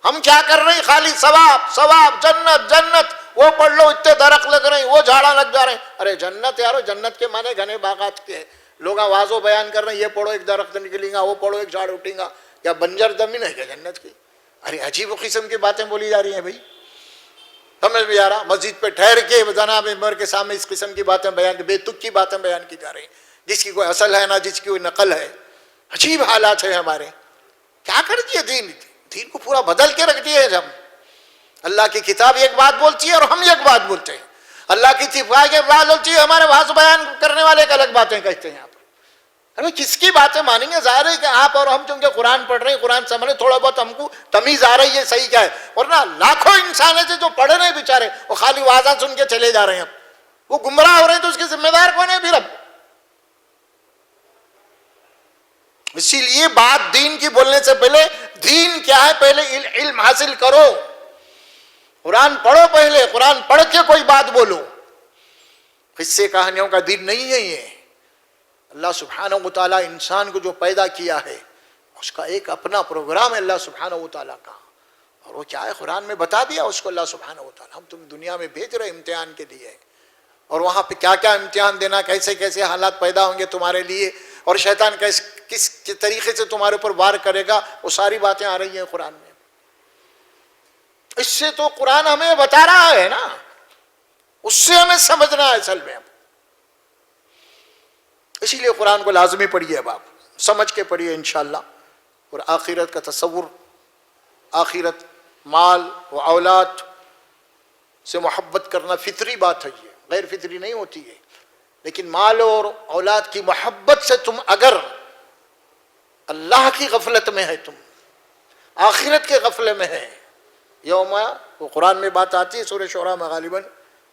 ہم کیا کر رہے ہیں؟ خالی ثواب ثواب، جنت جنت، وہ پڑھ لو اتنے درخت لگ رہے ہیں، وہ جھاڑا لگ جا رہے ہیں. ارے جنت یارو، جنت کے معنی گھنے باغات کے. لوگ آواز و بیان کر رہے ہیں، یہ پڑھو ایک درخت نکلے گا، وہ پڑھو ایک جھاڑ اٹھے گا. کیا بنجر زمین ہے کیا جنت کی؟ ارے عجیب و قسم کی باتیں بولی جا رہی ہیں بھائی. سمجھ میں آ رہا؟ مسجد پہ ٹھہر کے جناب عمر کے سامنے اس قسم کی باتیں بیان، بے تک کی باتیں بیان کی جا رہی ہیں، جس کی کوئی اصل ہے نہ جس کی کوئی نقل ہے. عجیب حالات ہیں ہمارے. کیا کر دیا دین کو پورا بدل کے رکھ دیا ہے. جب اللہ کی کتاب ایک بات بولتی ہے اور ہم ایک بات بولتے ہیں. اللہ کی کتاب ایک بات بولتی ہے، ہمارے واز بیان کرنے والے ایک الگ باتیں کہتے ہیں. ارے کس کی باتیں مانیں گے؟ ظاہر ہے کہ آپ اور ہم چونکہ قرآن پڑھ رہے ہیں، قرآن سمجھ رہے ہیں، تھوڑا بہت ہم کو تمیز آ رہی ہے صحیح کیا ہے. ورنہ لاکھوں انسان ہیں جو پڑھ رہے ہیں بیچارے، وہ خالی واضح سن کے چلے جا رہے ہیں. وہ گمراہ ہو رہے ہیں تو اس کے ذمہ دار کون ہے پھر؟ اب اسی لیے بات دین کی بولنے سے پہلے دین کیا ہے پہلے علم حاصل کرو. قرآن پڑھو، پہلے قرآن پڑھ کے کوئی بات بولو. قصے کہانیوں کا دین نہیں ہے یہ. اللہ سبحانہ و تعالیٰ انسان کو جو پیدا کیا ہے اس کا ایک اپنا پروگرام ہے اللہ سبحانہ و تعالیٰ کا. اور وہ کیا ہے قرآن میں بتا دیا اس کو اللہ سبحانہ و تعالیٰ. ہم تم دنیا میں بھیج رہے امتحان کے لیے، اور وہاں پہ کیا کیا امتحان دینا، کیسے کیسے حالات پیدا ہوں گے تمہارے لیے، اور شیطان کس طریقے سے تمہارے اوپر وار کرے گا، وہ ساری باتیں آ رہی ہیں قرآن میں. اس سے تو قرآن ہمیں بتا رہا ہے نا، اس سے ہمیں سمجھنا ہے اصل میں. اسی لیے قرآن کو لازمی پڑھیے، اب آپ سمجھ کے پڑھیے انشاءاللہ. اور آخرت کا تصور، آخرت، مال و اولاد سے محبت کرنا فطری بات ہے، یہ غیر فطری نہیں ہوتی ہے. لیکن مال اور اولاد کی محبت سے تم اگر اللہ کی غفلت میں ہے، تم آخرت کے غفلے میں ہے، یوم، وہ قرآن میں بات آتی ہے سورہ شعراء میں غالباً،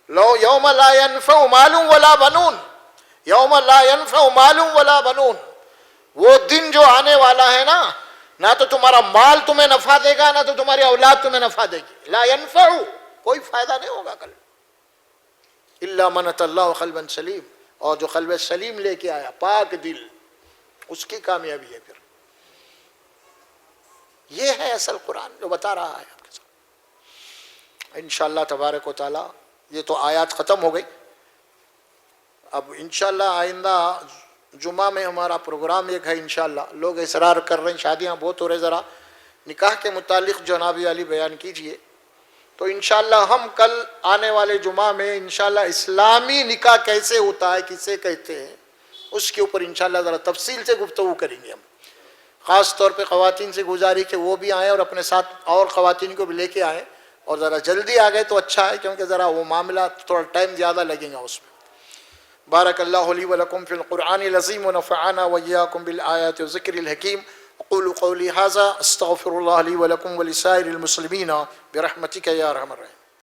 لو یوم لا ينفع مال ولا بنون، یوم لا ينفع مال ولا بنون. وہ دن جو آنے والا ہے نا، نہ تو تمہارا مال تمہیں نفع دے گا، نہ تو تمہاری اولاد تمہیں نفع دے گی. لا ينفع، کوئی فائدہ نہیں ہوگا کل. الا من اتى الله قلبا سلیم، اور جو قلب سلیم لے کے آیا، پاک دل، اس کی کامیابی ہے. پھر یہ ہے اصل قرآن جو بتا رہا ہے آپ کے ساتھ. انشاءاللہ تبارک و تعالی یہ تو آیات ختم ہو گئی. اب انشاءاللہ آئندہ جمعہ میں ہمارا پروگرام ایک ہے انشاءاللہ. لوگ اصرار کر رہے ہیں، شادیاں بہت ہو رہے، ذرا نکاح کے متعلق جناب علی بیان کیجئے. تو انشاءاللہ ہم کل آنے والے جمعہ میں انشاءاللہ اسلامی نکاح کیسے ہوتا ہے، کسے کہتے ہیں، اس کے اوپر انشاءاللہ ذرا تفصیل سے گفتگو کریں گے. ہم خاص طور پہ خواتین سے گزارش کہ وہ بھی آئیں اور اپنے ساتھ اور خواتین کو بھی لے کے آئیں، اور ذرا جلدی آ گئے تو اچھا ہے، کیونکہ ذرا وہ معاملہ تھوڑا ٹائم زیادہ لگے گا اس میں. بارک اللہ لی ولکم فی القرآن العظیم ونفعنا وإیاکم بالآیات والذکر الحکیم. اقول قولی ھذا استغفر اللہ لی ولکم ولسائر المسلمین برحمتک یا ارحم الراحمین.